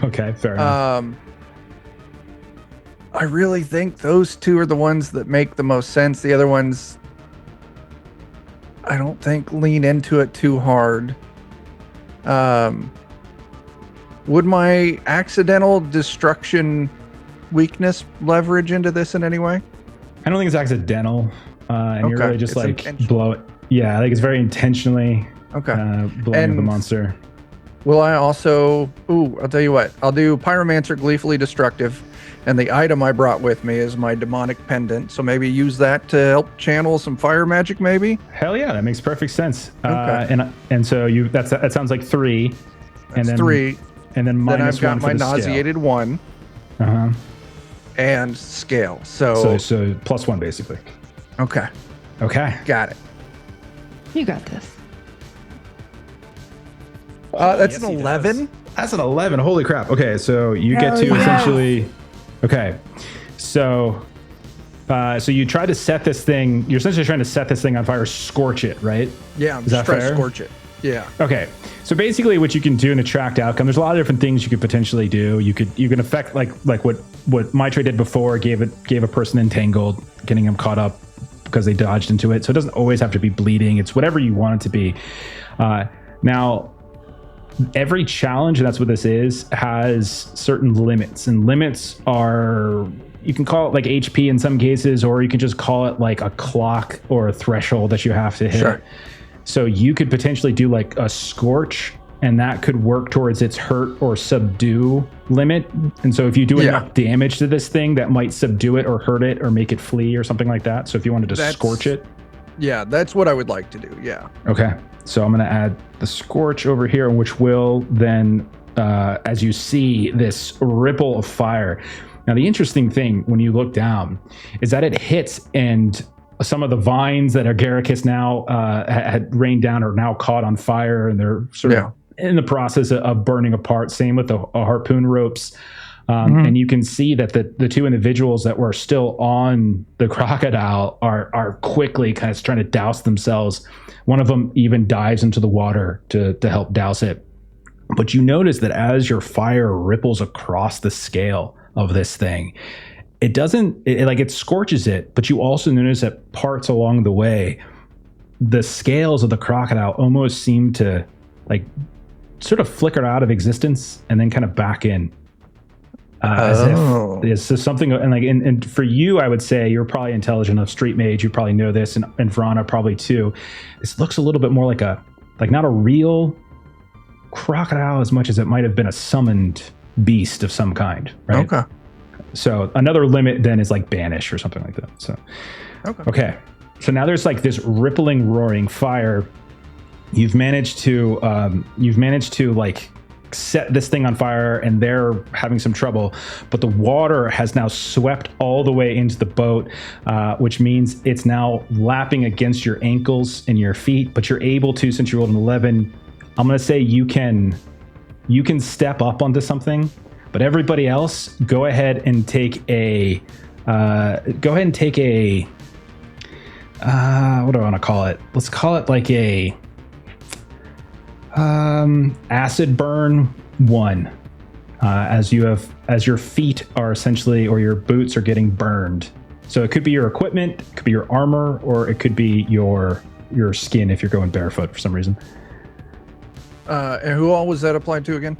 Okay, fair enough. I really think those 2 are the ones that make the most sense. The other ones, I don't think lean into it too hard. Would my accidental destruction weakness leverage into this in any way? I don't think it's accidental. And you're really just blow it. Yeah, I think it's very intentionally blowing up the monster. Will I also... Ooh, I'll tell you what. I'll do Pyromancer Gleefully Destructive. And the item I brought with me is my demonic pendant. So maybe use that to help channel some fire magic, maybe? Hell yeah, that makes perfect sense. And so that sounds like 3. That's and then 3. And then minus I've got 1 for my the nauseated scale. 1. Uh-huh. And scale. So plus 1 basically. Okay. Got it. You got this. That's an 11. That's an 11. Holy crap. Okay, so you get to essentially... Okay, so you try to set this thing... You're essentially trying to set this thing on fire, scorch it, right? Yeah, I'm just trying to scorch it. Yeah. Okay, so basically what you can do in a tracked outcome, there's a lot of different things you could potentially do. You can affect like what Maitre did before, gave a person entangled, getting them caught up because they dodged into it. So it doesn't always have to be bleeding. It's whatever you want it to be. Now, every challenge, and that's what this is, has certain limits, and limits are, you can call it like HP in some cases, or you can just call it like a clock or a threshold that you have to hit. Sure. So you could potentially do like a scorch, and that could work towards its hurt or subdue limit. And so if you do enough damage to this thing, that might subdue it or hurt it or make it flee or something like that. So if you wanted to scorch it. Yeah, that's what I would like to do. Yeah. Okay. So I'm going to add the scorch over here, which will then, as you see, this ripple of fire. Now, the interesting thing when you look down is that it hits, and some of the vines that Agaricus now had rained down are now caught on fire, and they're sort of in the process of burning apart. Same with the harpoon ropes. And you can see that the two individuals that were still on the crocodile are quickly kind of trying to douse themselves. One of them even dives into the water to help douse it. But you notice that as your fire ripples across the scale of this thing, it scorches it, but you also notice that parts along the way, the scales of the crocodile almost seem to like sort of flicker out of existence and then kind of back in. As if it's just something, and for you, I would say you're probably intelligent enough, street mage, you probably know this, and Verana probably too. This looks a little bit more like not a real crocodile as much as it might have been a summoned beast of some kind, right? Okay. So another limit then is like banish or something like that. So okay. So now there's like this rippling, roaring fire. You've managed to like set this thing on fire, and they're having some trouble, but the water has now swept all the way into the boat, which means it's now lapping against your ankles and your feet, but you're able to, since you rolled an 11, I'm going to say you can step up onto something, but everybody else, go ahead and take a what do I want to call it? Let's call it like a acid burn 1, as your feet are essentially, or your boots are getting burned. So it could be your equipment, it could be your armor, or it could be your skin if you're going barefoot for some reason. And who all was that applied to again?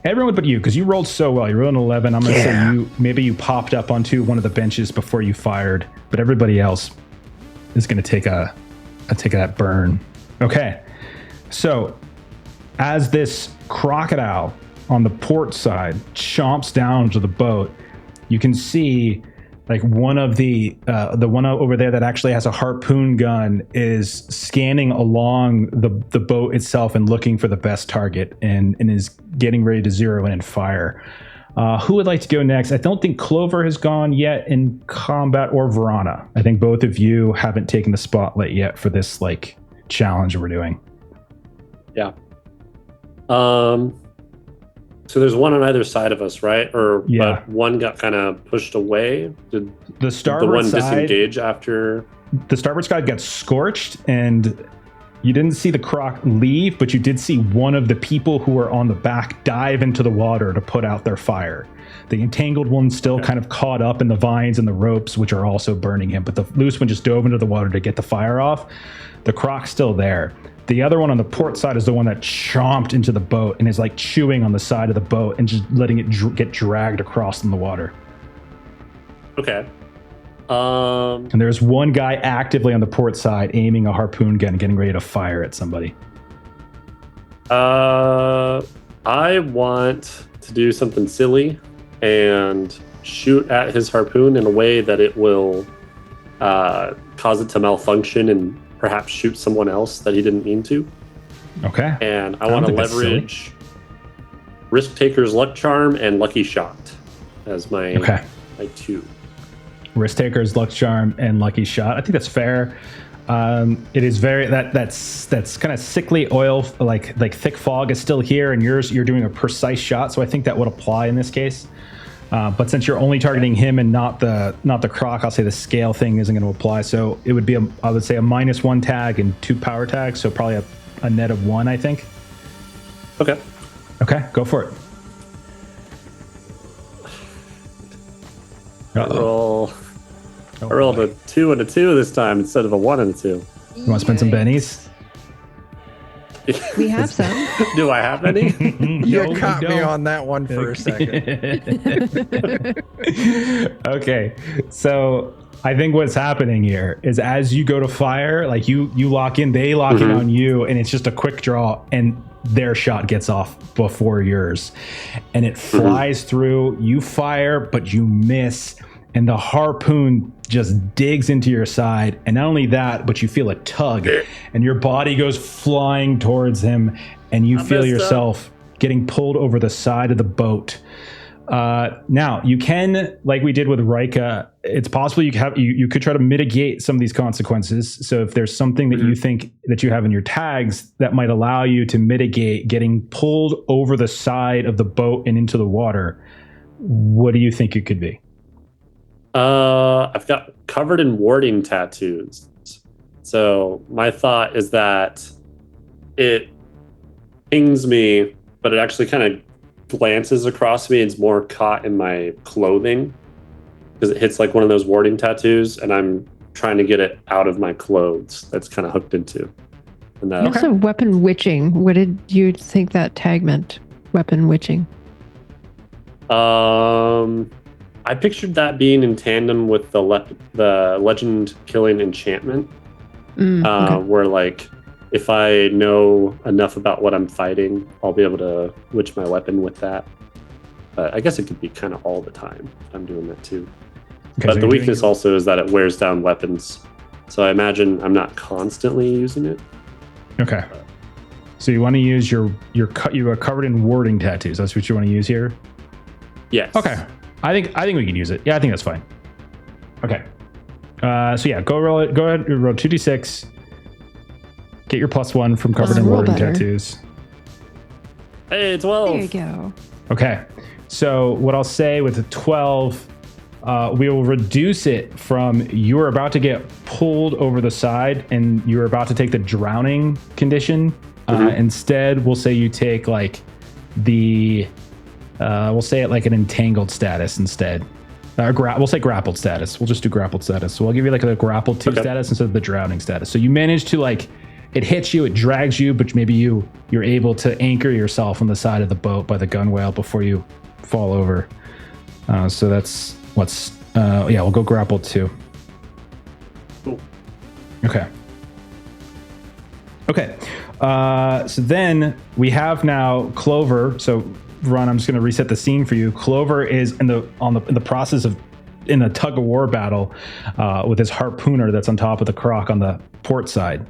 Everyone but you, because you rolled so well. You rolled an 11. I'm going to say maybe you popped up onto one of the benches before you fired, but everybody else is going to take that burn. Okay. So as this crocodile on the port side chomps down to the boat, you can see like one of the one over there that actually has a harpoon gun is scanning along the boat itself and looking for the best target, and is getting ready to zero in and fire. Who would like to go next? I don't think Clover has gone yet in combat, or Verana. I think both of you haven't taken the spotlight yet for this like challenge we're doing. Yeah. So there's one on either side of us, right? But one got kind of pushed away. Did the starboard one side disengage after? The starboard side got scorched, and You didn't see the croc leave, but you did see one of the people who were on the back dive into the water to put out their fire. The entangled one still kind of caught up in the vines and the ropes, which are also burning him, but the loose one just dove into the water to get the fire off. The croc's still there. The other one on the port side is the one that chomped into the boat and is like chewing on the side of the boat and just letting it get dragged across in the water. Okay. And there's one guy actively on the port side aiming a harpoon gun, getting ready to fire at somebody. I want to do something silly and shoot at his harpoon in a way that it will cause it to malfunction and perhaps shoot someone else that he didn't mean to. Okay. And I want to leverage Risk Taker's Luck Charm and Lucky Shot as my two. Risk Taker's Luck Charm and Lucky Shot. I think that's fair. It is very that's kind of sickly oil, like thick fog is still here, and you're doing a precise shot, so I think that would apply in this case. But since you're only targeting him and not the croc, I'll say the scale thing isn't going to apply. So it would be I would say a -1 tag and 2 power tags, so probably a net of 1, I think. Okay. Okay, go for it. I rolled a 2 and a 2 this time instead of a 1 and a 2. You want to spend some bennies? We have some. Do I have any? You caught me on that one for a second. Okay, so I think what's happening here is as you go to fire, like you lock in, they lock in on you, and it's just a quick draw, and their shot gets off before yours, and it flies through. You fire, but you miss, and the harpoon just digs into your side. And not only that, but you feel a tug, and your body goes flying towards him, and you feel yourself getting pulled over the side of the boat. Now you can, like we did with Rika, it's possible you could try to mitigate some of these consequences. So if there's something that you think that you have in your tags that might allow you to mitigate getting pulled over the side of the boat and into the water, what do you think it could be? I've got covered in warding tattoos. So my thought is that it pings me, but it actually kind of glances across me and is more caught in my clothing because it hits like one of those warding tattoos, and I'm trying to get it out of my clothes that's kind of hooked into. And that also weapon witching. What did you think that tag meant? Weapon witching. I pictured that being in tandem with the legend killing enchantment, where like if I know enough about what I'm fighting, I'll be able to witch my weapon with that. But I guess it could be kind of all the time if I'm doing that too. Okay, but so the weakness also is that it wears down weapons. So I imagine I'm not constantly using it. Okay. So you want to use you are covered in warding tattoos. That's what you want to use here? Yes. Okay. I think we can use it. Yeah, I think that's fine. Okay. So yeah, go ahead, roll 2d6. Get your +1 from covered in warding tattoos. Hey, 12. There you go. Okay. So what I'll say with the 12, we will reduce it from you are about to get pulled over the side and you're about to take the drowning condition. Instead, we'll say you take like we'll say it like an entangled status instead. We'll say grappled status. We'll just do grappled status. So I'll give you like a grappled 2 status instead of the drowning status. So you manage to like, it hits you, it drags you, but maybe you're able to anchor yourself on the side of the boat by the gunwale before you fall over. So that's what's, we'll go grappled 2. Cool. Okay. So then we have now Clover. So Ron, I'm just going to reset the scene for you. Clover is in the process of in a tug of war battle with his harpooner that's on top of the croc on the port side,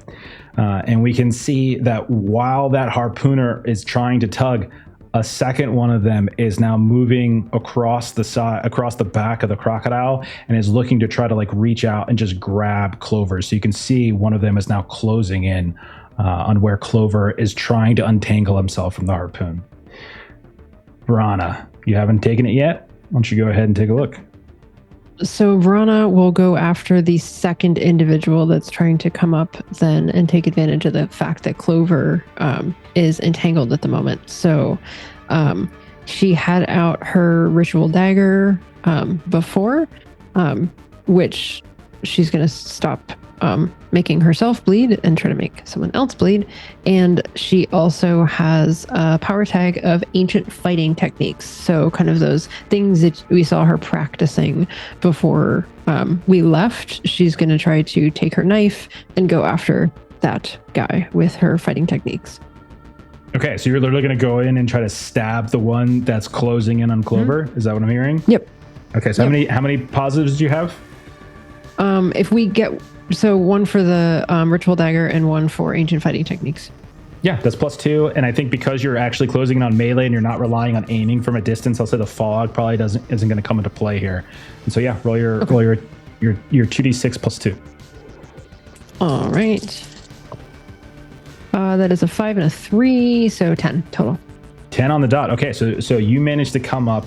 and we can see that while that harpooner is trying to tug, a second one of them is now moving across the back of the crocodile and is looking to try to like reach out and just grab Clover. So you can see one of them is now closing in on where Clover is trying to untangle himself from the harpoon. Brana, you haven't taken it yet? Why don't you go ahead and take a look? So Vrana will go after the second individual that's trying to come up then and take advantage of the fact that Clover is entangled at the moment. So she had out her ritual dagger before, which she's going to stop making herself bleed and try to make someone else bleed. And she also has a power tag of ancient fighting techniques. So kind of those things that we saw her practicing before we left. She's going to try to take her knife and go after that guy with her fighting techniques. Okay, so you're literally going to go in and try to stab the one that's closing in on Clover. Mm-hmm. Is that what I'm hearing? Yep. Okay, so how many positives do you have? If we get... So one for the ritual dagger and one for ancient fighting techniques. Yeah, that's +2. And I think because you're actually closing in on melee and you're not relying on aiming from a distance, I'll say the fog probably isn't going to come into play here. And so yeah, roll your 2d6 +2. All right. That is a 5 and a 3, so 10 total. 10 on the dot. Okay, so you managed to come up,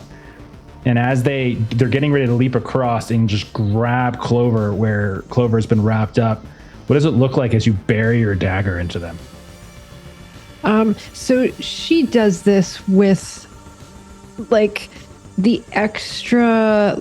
and as they're getting ready to leap across and just grab Clover where Clover's been wrapped up, what does it look like as you bury your dagger into them? So she does this with like the extra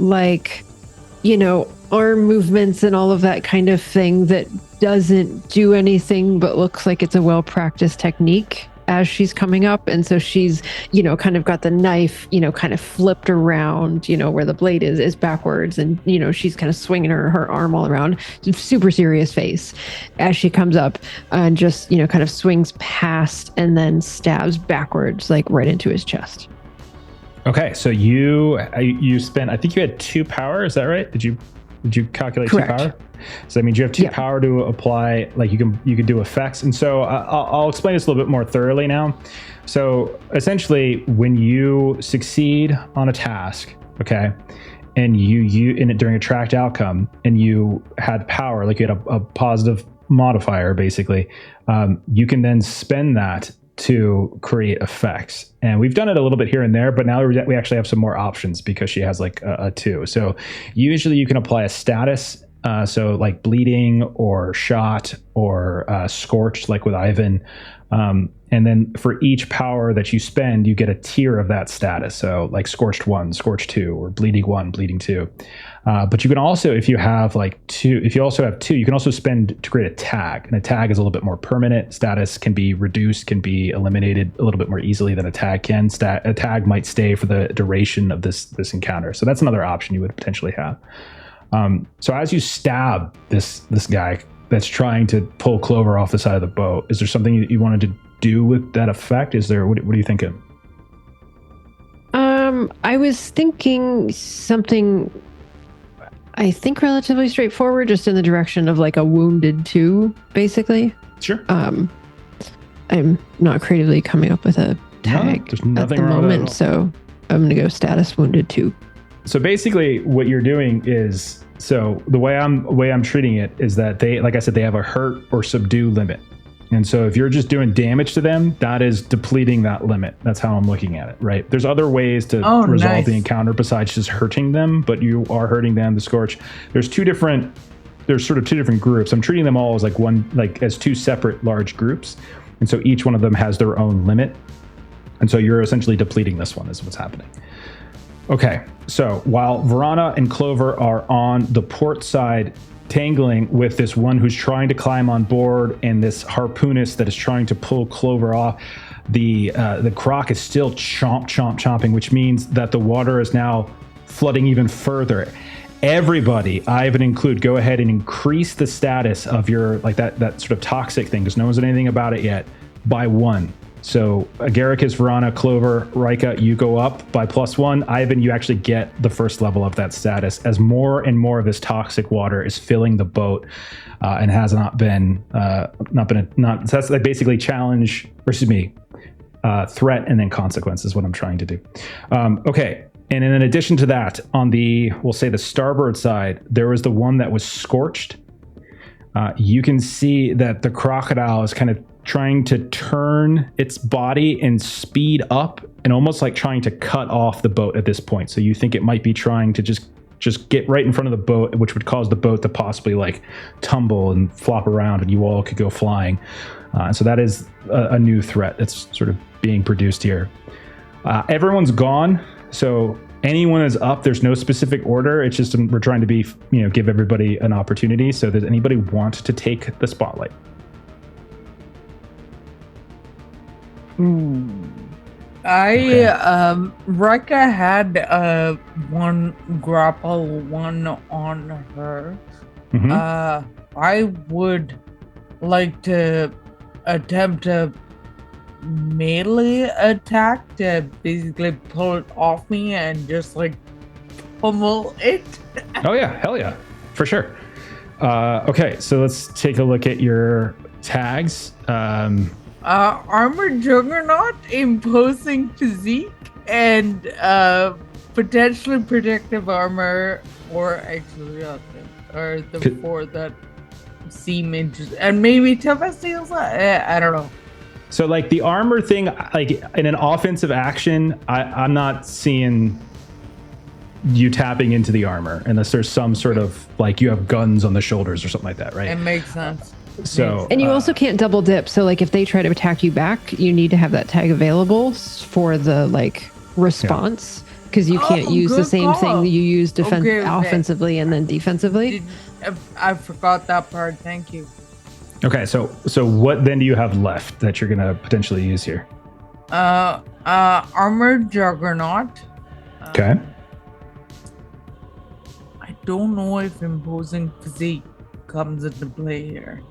arm movements and all of that kind of thing that doesn't do anything but looks like it's a well-practiced technique as she's coming up. And so she's, kind of got the knife, kind of flipped around, where the blade is backwards. And, she's kind of swinging her arm all around, super serious face as she comes up and just, kind of swings past and then stabs backwards, like right into his chest. Okay. So you spent, I think you had 2 power. Is that right? Did you calculate Correct. 2 power? So that means you have 2 power to apply, like you can do effects. And so I'll explain this a little bit more thoroughly now. So essentially when you succeed on a task, okay, and you in it during a tracked outcome and you had power, like you had a positive modifier basically, you can then spend that to create effects. And we've done it a little bit here and there, but now we actually have some more options because she has like a 2. So usually you can apply a status, so like bleeding or shot or scorched, like with Ivan. And then for each power that you spend, you get a tier of that status. So like scorched 1, scorched 2, or bleeding 1, bleeding 2. But you can also, if you have 2, you can also spend to create a tag. And a tag is a little bit more permanent. Status can be reduced, can be eliminated a little bit more easily than a tag can. A tag might stay for the duration of this encounter. So that's another option you would potentially have. So as you stab this guy that's trying to pull Clover off the side of the boat, is there something you wanted to do with that effect? Is there, what are you thinking? I was thinking something, I think relatively straightforward, just in the direction of like a wounded 2, basically. Sure. I'm not creatively coming up with a tag at the moment, so I'm going to go status wounded 2. So basically what you're doing is, so the way I'm treating it is that they, like I said, they have a hurt or subdue limit. And so if you're just doing damage to them, that is depleting that limit. That's how I'm looking at it, right? There's other ways to resolve the encounter besides just hurting them, but you are hurting them, the scorch. There's sort of 2 different groups. I'm treating them all as as 2 separate large groups. And so each one of them has their own limit. And so you're essentially depleting this one is what's happening. Okay, so while Vrana and Clover are on the port side, tangling with this one who's trying to climb on board and this harpoonist that is trying to pull Clover off, the croc is still chomping, which means that the water is now flooding even further. Everybody, Ivan include, go ahead and increase the status of your, like that sort of toxic thing, because no one's done anything about it yet, by 1. So Agaricus, Vrana, Clover, Rika, you go up by +1. Ivan, you actually get the first level of that status as more and more of this toxic water is filling the boat and has that's like basically challenge, threat and then consequence is what I'm trying to do. Okay. And in addition to that, on we'll say the starboard side, there was the one that was scorched. You can see that the crocodile is kind of trying to turn its body and speed up and almost like trying to cut off the boat at this point. So you think it might be trying to just just get right in front of the boat, which would cause the boat to possibly like tumble and flop around, and you all could go flying. So that is a new threat that's sort of being produced here. Everyone's gone, so anyone is up. There's no specific order. It's just we're trying to be, give everybody an opportunity. So does anybody want to take the spotlight? Rika had one grapple one on her. Mm-hmm. I would like to attempt a melee attack to basically pull it off me and just like pummel it. Oh yeah, hell yeah, for sure. Okay, so let's take a look at your tags. Armored Juggernaut, imposing physique, and potentially protective armor, or actually are the four that seem interesting, and maybe tough as nails. I don't know. So like the armor thing, like in an offensive action, I'm not seeing you tapping into the armor unless there's some sort of like you have guns on the shoulders or something like that, right? It makes sense. So and you also can't double dip. So like if they try to attack you back, you need to have that tag available for the like response, because you can't use the same thing you use offensively and then defensively. I forgot that part. Thank you. Okay, so what then do you have left that you're gonna potentially use here? Armored Juggernaut. Okay. I don't know if imposing physique comes into play here.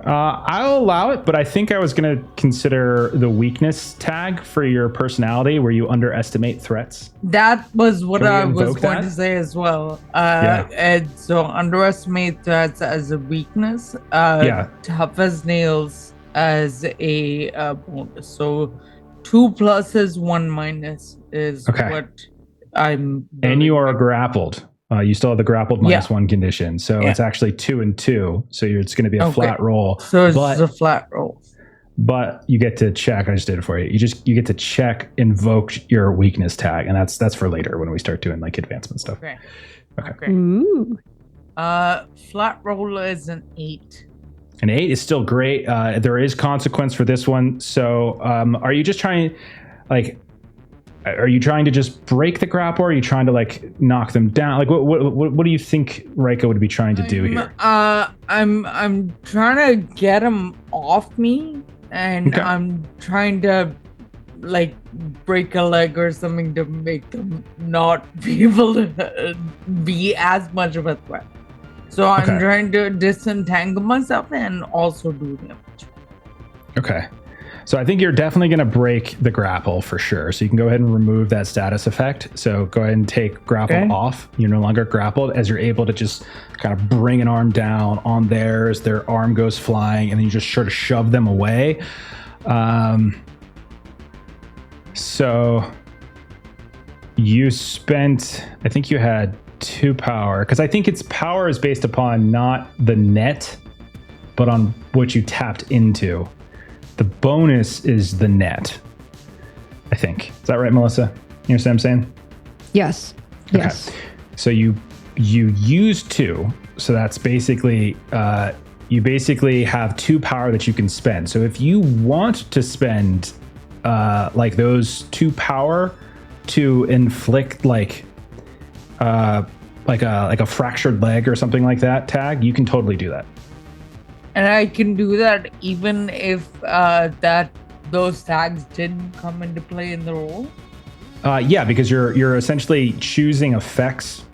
I'll allow it, but I think I was going to consider the weakness tag for your personality, where you underestimate threats. That was what I was going to say as well. And so underestimate threats as a weakness. Tough as nails as a bonus. So 2 pluses, 1 minus is what I'm. And you are grappled. You still have the grappled -1 condition, so it's actually 2 and 2. So it's going to be a flat roll. So it's a flat roll. But you get to check. I just did it for you. You get to check invoke your weakness tag, and that's for later when we start doing like advancement stuff. Okay. Ooh. Flat roll is an 8. An 8 is still great. There is consequence for this one. So are you just trying, like? Are you trying to just break the grapple, or are you trying to like knock them down? Like what do you think Rika would be trying to do here? I'm trying to get him off me, and I'm trying to like break a leg or something to make them not be able to be as much of a threat. So I'm trying to disentangle myself and also do damage. Okay. So I think you're definitely going to break the grapple for sure. So you can go ahead and remove that status effect. So go ahead and take grapple off. You're no longer grappled, as you're able to just kind of bring an arm down on theirs. Their arm goes flying, and then you just sort of shove them away. So you spent, I think you had 2 power, because I think its power is based upon not the net, but on what you tapped into. The bonus is the net, I think. Is that right, Melissa? You understand what I'm saying? Yes. Okay. Yes. So you use 2. So that's basically, you basically have 2 power that you can spend. So if you want to spend like those 2 power to inflict like a fractured leg or something like that tag, you can totally do that. And I can do that even if those tags didn't come into play in the roll? Yeah, because you're essentially choosing effects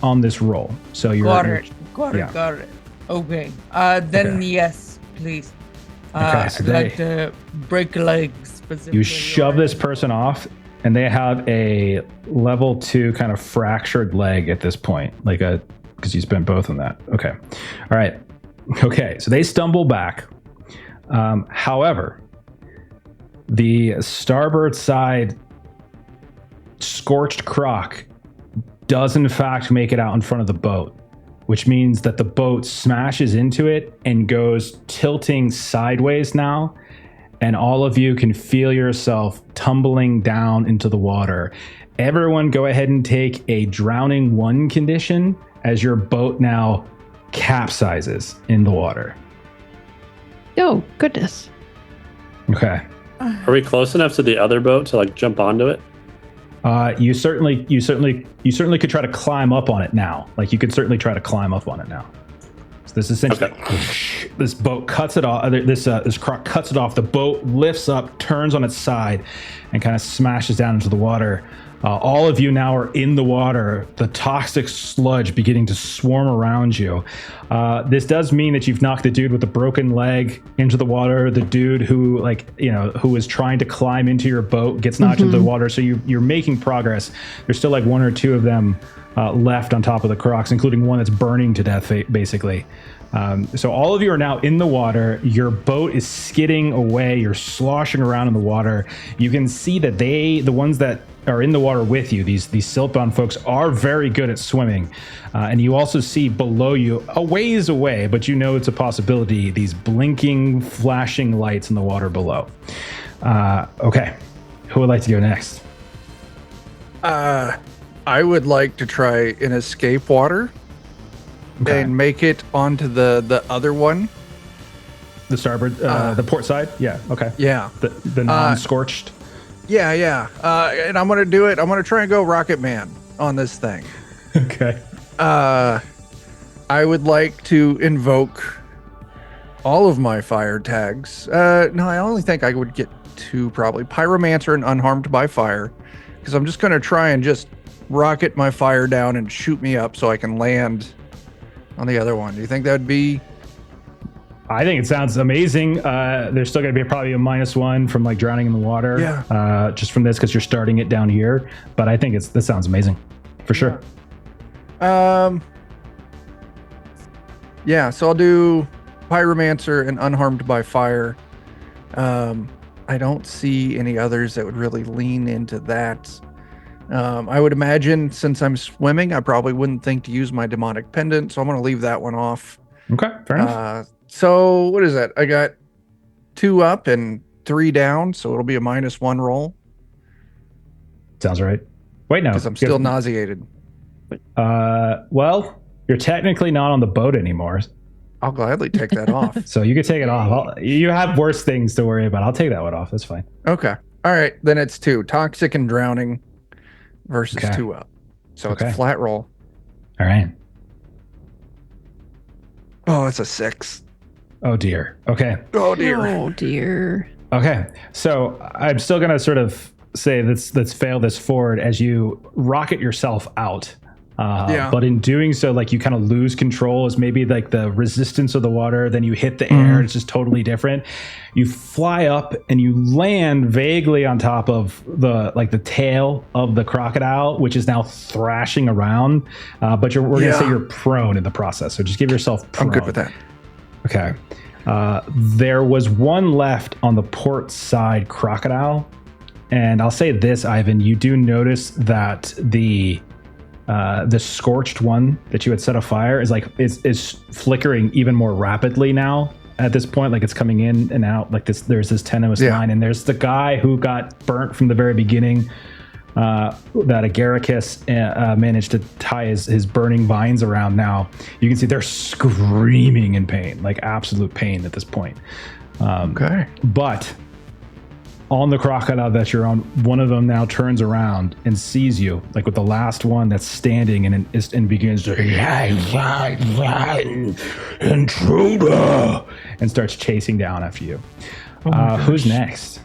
on this roll. So you're Got it. Okay. Then yes, please. So I'd like to break legs specifically. You shove this person off, and they have a level 2 kind of fractured leg at this point, because you spent both on that. Okay. All right. Okay, so they stumble back. However, the starboard side scorched croc does in fact make it out in front of the boat, which means that the boat smashes into it and goes tilting sideways now. and all of you can feel yourself tumbling down into the water. Everyone go ahead and take a drowning 1 condition as your boat now capsizes in the water. Oh, goodness. Okay. Are we close enough to the other boat to like jump onto it? You certainly could try to climb up on it now. Like, you could certainly try to climb up on it now. So this essentially, this boat cuts it off. This croc cuts it off. The boat lifts up, turns on its side, and kind of smashes down into the water. All of you now are in the water, the toxic sludge beginning to swarm around you. This does mean that you've knocked the dude with the broken leg into the water. The dude who was trying to climb into your boat gets knocked into the water. So you're making progress. There's still like 1 or 2 of them left on top of the crocs, including one that's burning to death, basically. So all of you are now in the water. Your boat is skidding away. You're sloshing around in the water. You can see that the ones that are in the water with you, these siltbound folks, are very good at swimming. And you also see below you, a ways away, but you know it's a possibility, these blinking, flashing lights in the water below. Okay. Who would like to go next? I would like to try an escape water. Okay. And make it onto the other one. The starboard, the port side? Yeah, okay. Yeah. The non-scorched? Yeah. And I'm going to do it. I'm going to try and go Rocket Man on this thing. Okay. I would like to invoke all of my fire tags. No, I only think I would get 2 probably. Pyromancer and Unharmed by Fire. Because I'm just going to try and just rocket my fire down and shoot me up so I can land on the other one. Do you think that would be? I think it sounds amazing. There's still going to be probably a -1 from like drowning in the water. Yeah. Just from this because you're starting it down here. But I think this sounds amazing for sure. Yeah. So I'll do Pyromancer and Unharmed by Fire. I don't see any others that would really lean into that. I would imagine since I'm swimming, I probably wouldn't think to use my demonic pendant, so I'm going to leave that one off. Okay, fair enough. So what is that? I got 2 up and 3 down, so it'll be a -1 roll. Sounds right. Wait, no. Because I'm still nauseated. Well, you're technically not on the boat anymore. I'll gladly take that off. So you can take it off. You have worse things to worry about. I'll take that one off. That's fine. Okay. All right. Then it's 2. Toxic and Drowning versus 2 up. So it's a flat roll. All right. Oh, it's a 6. Oh, dear. Okay. Oh, dear. Oh, dear. Okay. So I'm still going to sort of say let's fail this forward as you rocket yourself out. But in doing so, like, you kind of lose control as maybe like the resistance of the water, then you hit the air. It's just totally different. You fly up and you land vaguely on top of the tail of the crocodile, which is now thrashing around. But we're going to say you're prone in the process. So just give yourself prone. I'm good with that. Okay. There was one left on the port side crocodile. And I'll say this, Ivan, you do notice that the scorched one that you had set afire is flickering even more rapidly now at this point. Like, it's coming in and out like this. There's this tenuous line, and there's the guy who got burnt from the very beginning that Agaricus managed to tie his burning vines around. Now you can see they're screaming in pain, like absolute pain at this point. But on the crocodile that you're on, one of them now turns around and sees you, like with the last one that's standing, and begins to intruder, and starts chasing down after you. Who's next?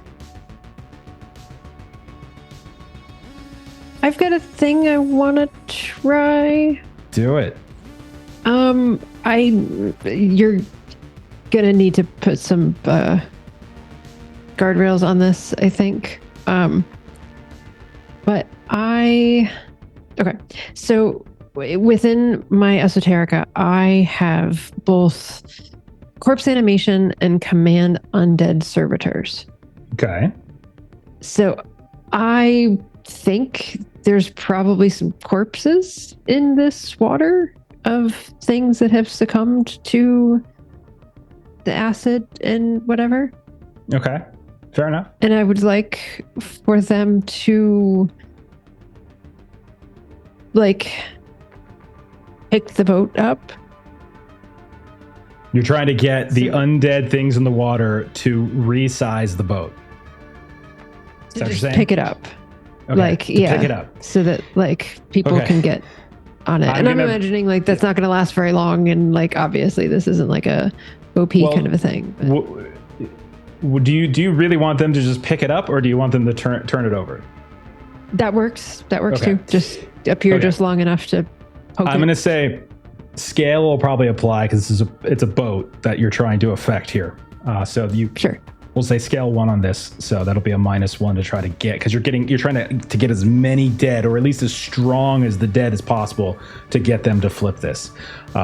I've got a thing I want to try. Do it. You're gonna need to put some guardrails on this, I think. Okay. So within my esoterica, I have both corpse animation and command undead servitors. Okay. So I think there's probably some corpses in this water of things that have succumbed to the acid and whatever. Okay. Fair enough. And I would like for them to like pick the boat up. You're trying to get the undead things in the water to resize the boat. Is that what you're saying? Pick it up. Okay, like, pick it up. So that like people can get on it. I'm imagining like that's not going to last very long. And like, obviously this isn't like a OP kind of a thing. Do you really want them to just pick it up, or do you want them to turn it over? That works too. Just appear just long enough to poke I'm going to say scale will probably apply because it's a boat that you're trying to affect here. So we'll say scale 1 on this. So that'll be a -1 to try to get, because you're trying to get as many dead, or at least as strong as the dead as possible to get them to flip this.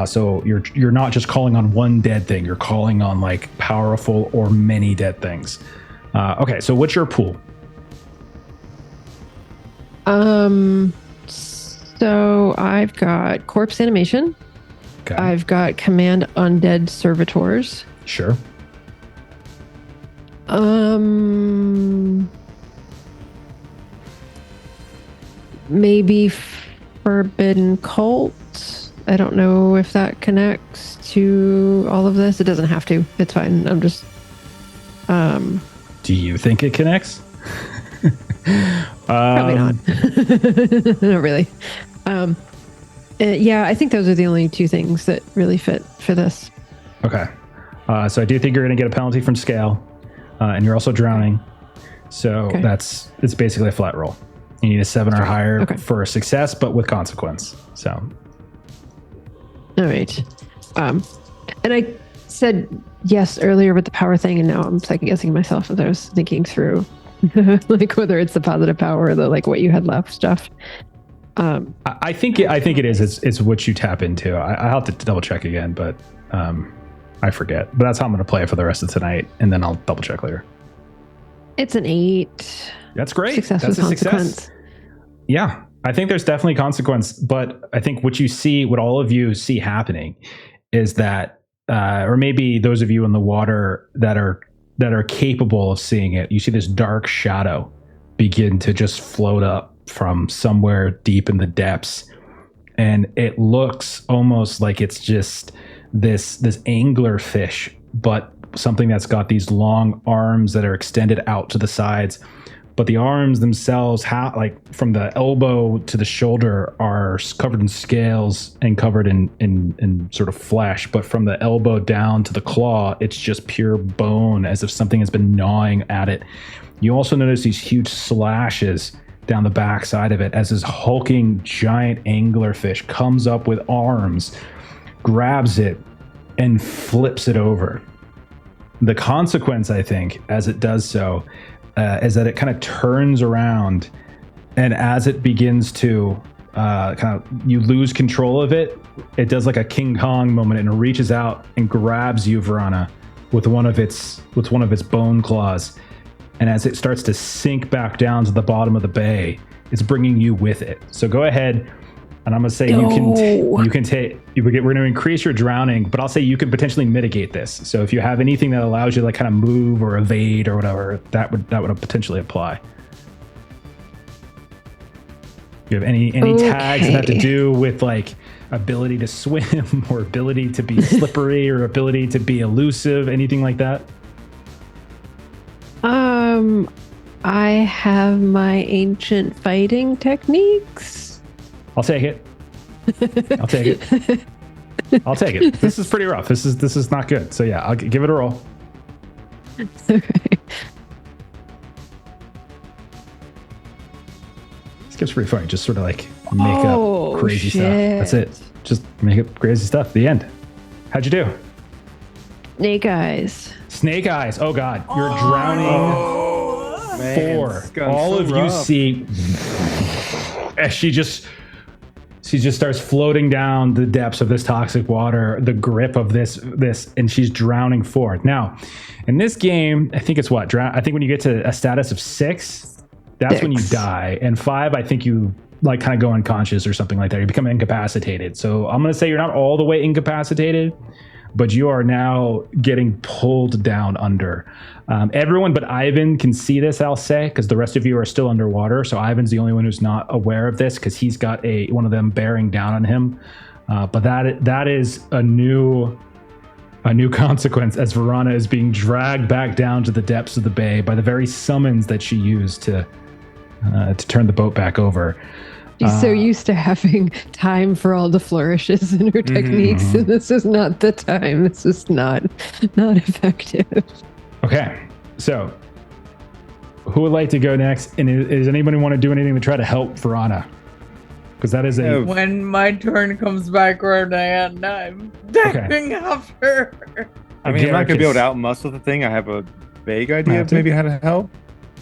So you're not just calling on one dead thing. You're calling on like powerful or many dead things. Okay. So what's your pool? So I've got corpse animation. Okay. I've got command undead servitors. Sure. Maybe forbidden cult. I don't know if that connects to all of this. It doesn't have to. It's fine. I'm just. Do you think it connects? Probably not. Not really. Yeah, I think those are the only 2 things that really fit for this. Okay. So I do think you're going to get a penalty from scale, and you're also drowning. So it's basically a flat roll. You need a 7 or higher for a success, but with consequence. So. All right. And I said yes earlier with the power thing, and now I'm second guessing myself as I was thinking through like whether it's the positive power or the like what you had left stuff. I think it is. It's what you tap into. I'll have to double check again, but I forget. But that's how I'm going to play it for the rest of tonight, and then I'll double check later. It's an 8. That's great. Success that's with a consequence. Success. Yeah, I think there's definitely consequence, but I think what all of you see happening is that, or maybe those of you in the water that are capable of seeing it, you see this dark shadow begin to just float up from somewhere deep in the depths, and it looks almost like it's just this angler fish, but something that's got these long arms that are extended out to the sides. But the arms themselves, like from the elbow to the shoulder, are covered in scales and covered in sort of flesh. But from the elbow down to the claw, it's just pure bone, as if something has been gnawing at it. You also notice these huge slashes down the back side of it as this hulking giant anglerfish comes up with arms, grabs it, and flips it over. The consequence, I think, as it does so, is that it kind of turns around, and as it begins to you lose control of it, it does like a King Kong moment and it reaches out and grabs you, Verana, with one of its bone claws. And as it starts to sink back down to the bottom of the bay, it's bringing you with it. So go ahead, and I'm gonna say you can take. We're gonna increase your drowning, but I'll say you can potentially mitigate this. So if you have anything that allows you to like kind of move or evade or whatever, that would potentially apply. You have any tags that have to do with like ability to swim or ability to be slippery or ability to be elusive, anything like that? I have my ancient fighting techniques. I'll take it. I'll take it. This is pretty rough. This is not good. So yeah, I'll give it a roll. Okay. This gets pretty funny. Just sort of like make up crazy stuff. That's it. Just make up crazy stuff. The end. How'd you do? Snake eyes. Snake eyes. Oh God, you're drowning. 4. All of you see as she just starts floating down the depths of this toxic water, the grip of this, and she's drowning 4. Now, in this game, I think it's what? I think when you get to a status of 6, that's when you die. And 5, I think you like kind of go unconscious or something like that. You become incapacitated. So I'm going to say you're not all the way incapacitated, but you are now getting pulled down under. Everyone but Ivan can see this, I'll say, because the rest of you are still underwater. So Ivan's the only one who's not aware of this because he's got one of them bearing down on him. But that is a new consequence as Verana is being dragged back down to the depths of the bay by the very summons that she used to turn the boat back over. She's so used to having time for all the flourishes in her techniques, and this is not the time. This is not effective. Okay, so who would like to go next? And is anybody want to do anything to try to help Verana? Because that is when my turn comes back around, I'm dapping after her. I mean, I'm not going to be able to outmuscle the thing. I have a vague idea of maybe how to help.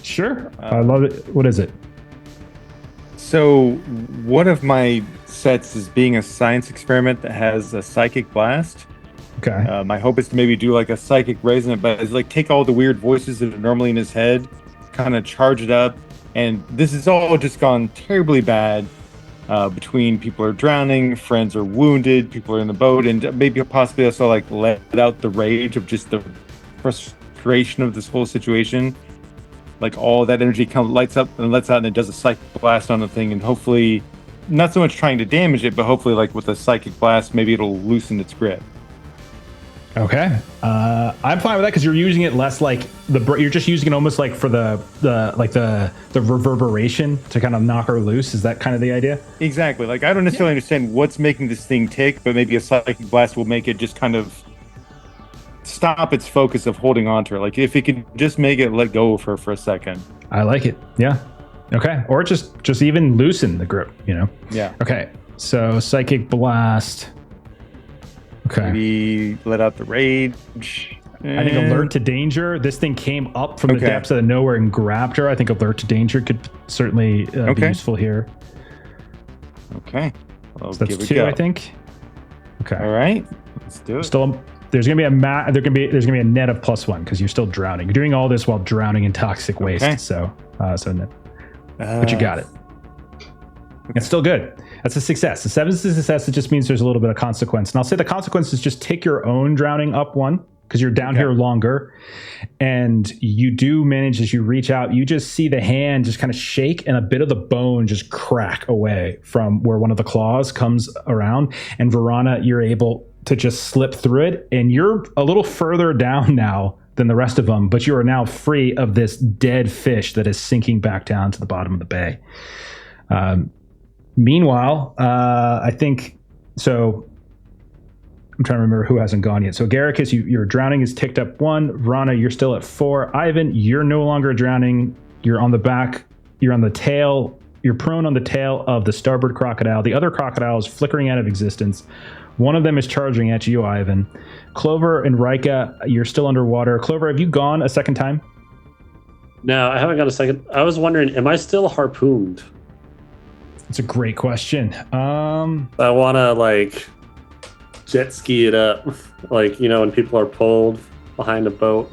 Sure. I love it. What is it? So one of my sets is being a science experiment that has a psychic blast. Okay. My hope is to maybe do like a psychic resonant, but it's like take all the weird voices that are normally in his head, kind of charge it up. And this has all just gone terribly bad between people are drowning, friends are wounded, people are in the boat, and maybe possibly also like let out the rage of just the frustration of this whole situation. Like all that energy lights up and lets out, and it does a psychic blast on the thing, and hopefully not so much trying to damage it, but hopefully like with a psychic blast, maybe it'll loosen its grip. Okay, I'm fine with that because you're using it less like you're just using it almost like for the reverberation to kind of knock her loose. Is that kind of the idea? Exactly. Like I don't necessarily understand what's making this thing tick, but maybe a psychic blast will make it just kind of stop its focus of holding on to her. Like if it could just make it let go of her for a second. I like it. Yeah. Okay. Or just even loosen the grip. Yeah. Okay. So psychic blast. Okay. Maybe let out the rage. I think alert to danger. This thing came up from the depths of the nowhere and grabbed her. I think alert to danger could certainly be useful here. Okay. So that's 2, I think. Okay. All right. Let's do it. There's gonna be a net of +1 because you're still drowning. You're doing all this while drowning in toxic waste. Okay. So net. But you got it. It's still good. That's a success. The 7 is a success. It just means there's a little bit of consequence. And I'll say the consequence is just take your own drowning up 1 because you're down here longer. And you do manage as you reach out, you just see the hand just kind of shake and a bit of the bone just crack away from where one of the claws comes around. And Verana, you're able to just slip through it. And you're a little further down now than the rest of them, but you are now free of this dead fish that is sinking back down to the bottom of the bay. Meanwhile, I think so. I'm trying to remember who hasn't gone yet. So Garricus, your drowning is ticked up 1. Rana, you're still at 4. Ivan, you're no longer drowning. You're on the back. You're on the tail. You're prone on the tail of the starboard crocodile. The other crocodile is flickering out of existence. One of them is charging at you, Ivan. Clover and Rika, you're still underwater. Clover, have you gone a second time? No, I haven't gone a second. I was wondering, am I still harpooned? It's a great question. I want to jet ski it up, when people are pulled behind a boat.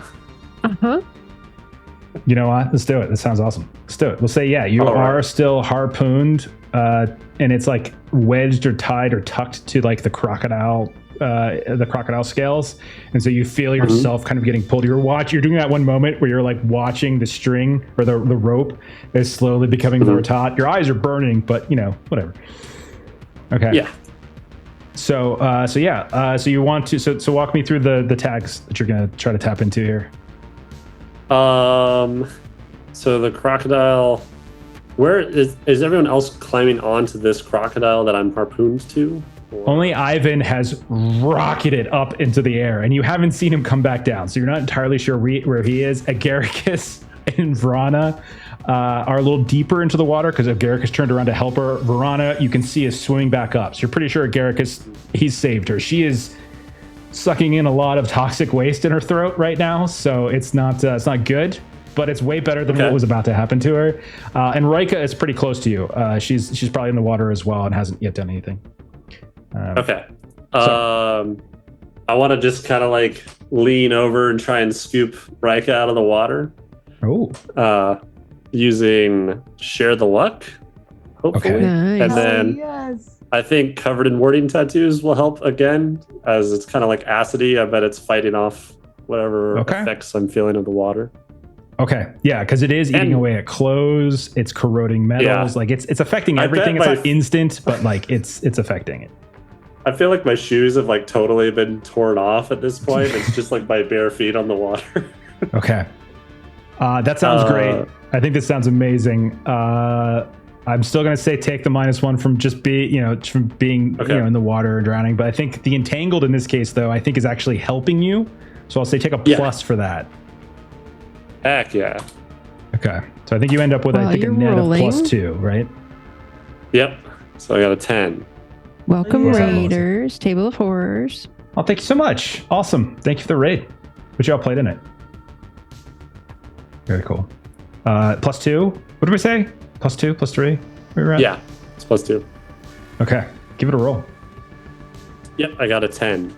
You know what? Let's do it. That sounds awesome. Let's do it. We'll say, you are still harpooned, and it's like wedged or tied or tucked to like the crocodile scales, and so you feel yourself kind of getting pulled. You're doing that one moment where you're like watching the string or the rope is slowly becoming more taut. Your eyes are burning, but whatever. Okay. Yeah. So you want to so walk me through the tags that you're gonna try to tap into here. So the crocodile. Where is everyone else climbing onto this crocodile that I'm harpooned to? Or? Only Ivan has rocketed up into the air, and you haven't seen him come back down, so you're not entirely sure where he is. Agaricus and Verana are a little deeper into the water because Agaricus turned around to help her. Verana, you can see, is swimming back up, so you're pretty sure Agaricus, he's saved her. She is sucking in a lot of toxic waste in her throat right now, so it's not good. But it's way better than what was about to happen to her. And Rika is pretty close to you. She's probably in the water as well and hasn't yet done anything. I want to just kind of lean over and try and scoop Rika out of the water. Oh. Using Share the Luck, hopefully. Okay. Nice. And then I think covered in warding tattoos will help again, as it's kind of like acidy. I bet it's fighting off whatever effects I'm feeling of the water. Okay, yeah, because it is eating away at clothes. It's corroding metals. Like it's affecting everything. It's not instant, but like it's affecting it. I feel like my shoes have like totally been torn off at this point. It's just like my bare feet on the water. Okay, that sounds great. I think this sounds amazing. I'm still going to say take the -1 from just being in the water and drowning. But I think the entangled in this case, though, I think is actually helping you. So I'll say take a plus for that. Heck yeah. Okay. So I think you end up with, I think, a net of +2, right? Yep. So I got a 10. Welcome, Raiders. Table of Horrors. Oh, thank you so much. Awesome. Thank you for the raid. Which y'all played in it. Very cool. +2. What did we say? +2, +3? Where are we at? Yeah. It's +2. Okay. Give it a roll. Yep. I got a 10.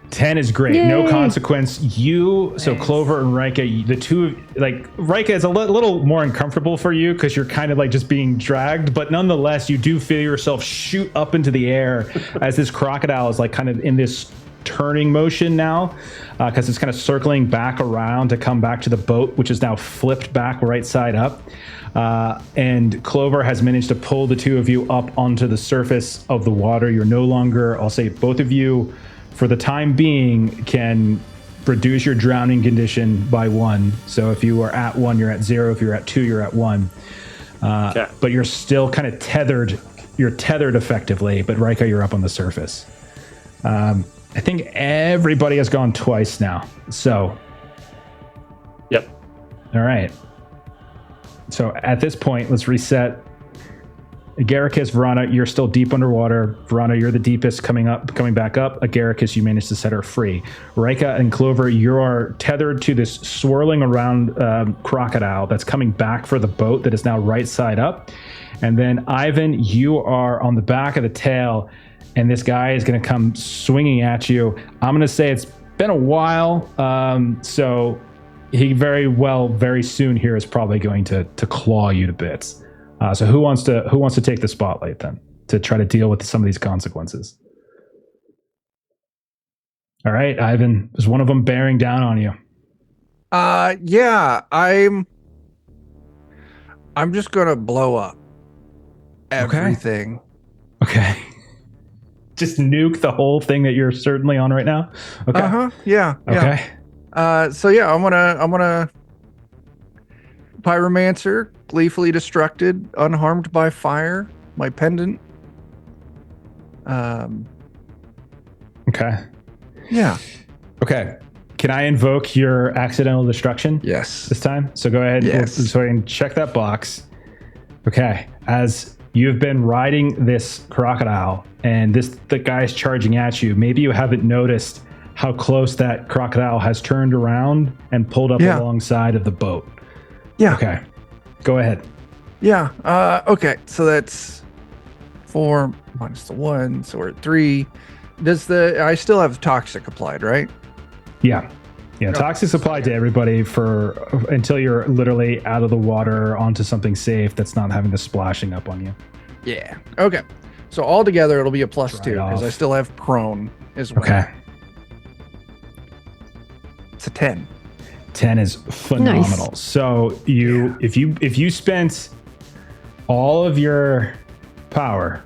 10 is great. Yay. No consequence. So Clover and Rika, the two, like Rika is a little more uncomfortable for you because you're kind of like just being dragged, but nonetheless, you do feel yourself shoot up into the air as this crocodile is like kind of in this turning motion now because it's kind of circling back around to come back to the boat, which is now flipped back right side up. And Clover has managed to pull the two of you up onto the surface of the water. You're no longer, I'll say both of you, for the time being, can reduce your drowning condition by 1. So if you are at 1, you're at 0. If you're at 2, you're at 1. But you're still kind of tethered. You're tethered effectively, but Rika, you're up on the surface. I think everybody has gone twice now. So. Yep. All right. So at this point, let's reset. Agaricus, Verana, you're still deep underwater. Verana, you're the deepest coming back up. Agaricus, you managed to set her free. Rika and Clover, you are tethered to this swirling around crocodile that's coming back for the boat that is now right side up. And then Ivan, you are on the back of the tail, and this guy is going to come swinging at you. I'm going to say it's been a while, so he very soon here is probably going to claw you to bits. So who wants to take the spotlight then to try to deal with some of these consequences? All right, Ivan, is one of them bearing down on you? Yeah, I'm just gonna blow up everything. Okay. Just nuke the whole thing that you're certainly on right now. Okay. Yeah. Okay. So yeah, I'm gonna Pyromancer, gleefully destructed, unharmed by fire. My pendant. Okay. Yeah. Okay. Can I invoke your accidental destruction? Yes. This time? So go ahead. Yes. So I can check that box. Okay. As you've been riding this crocodile and the guy's charging at you, maybe you haven't noticed how close that crocodile has turned around and pulled up alongside of the boat. Yeah. Okay. Go ahead. Yeah. Okay. So that's 4 minus the 1. So we're at 3. I still have toxic applied, right? Yeah. Yeah. Toxic's applied to everybody until you're literally out of the water onto something safe that's not having the splashing up on you. Yeah. Okay. So altogether it'll be a +2 because I still have prone as well. Okay. It's a 10. 10 is phenomenal. Nice. So if you spent all of your power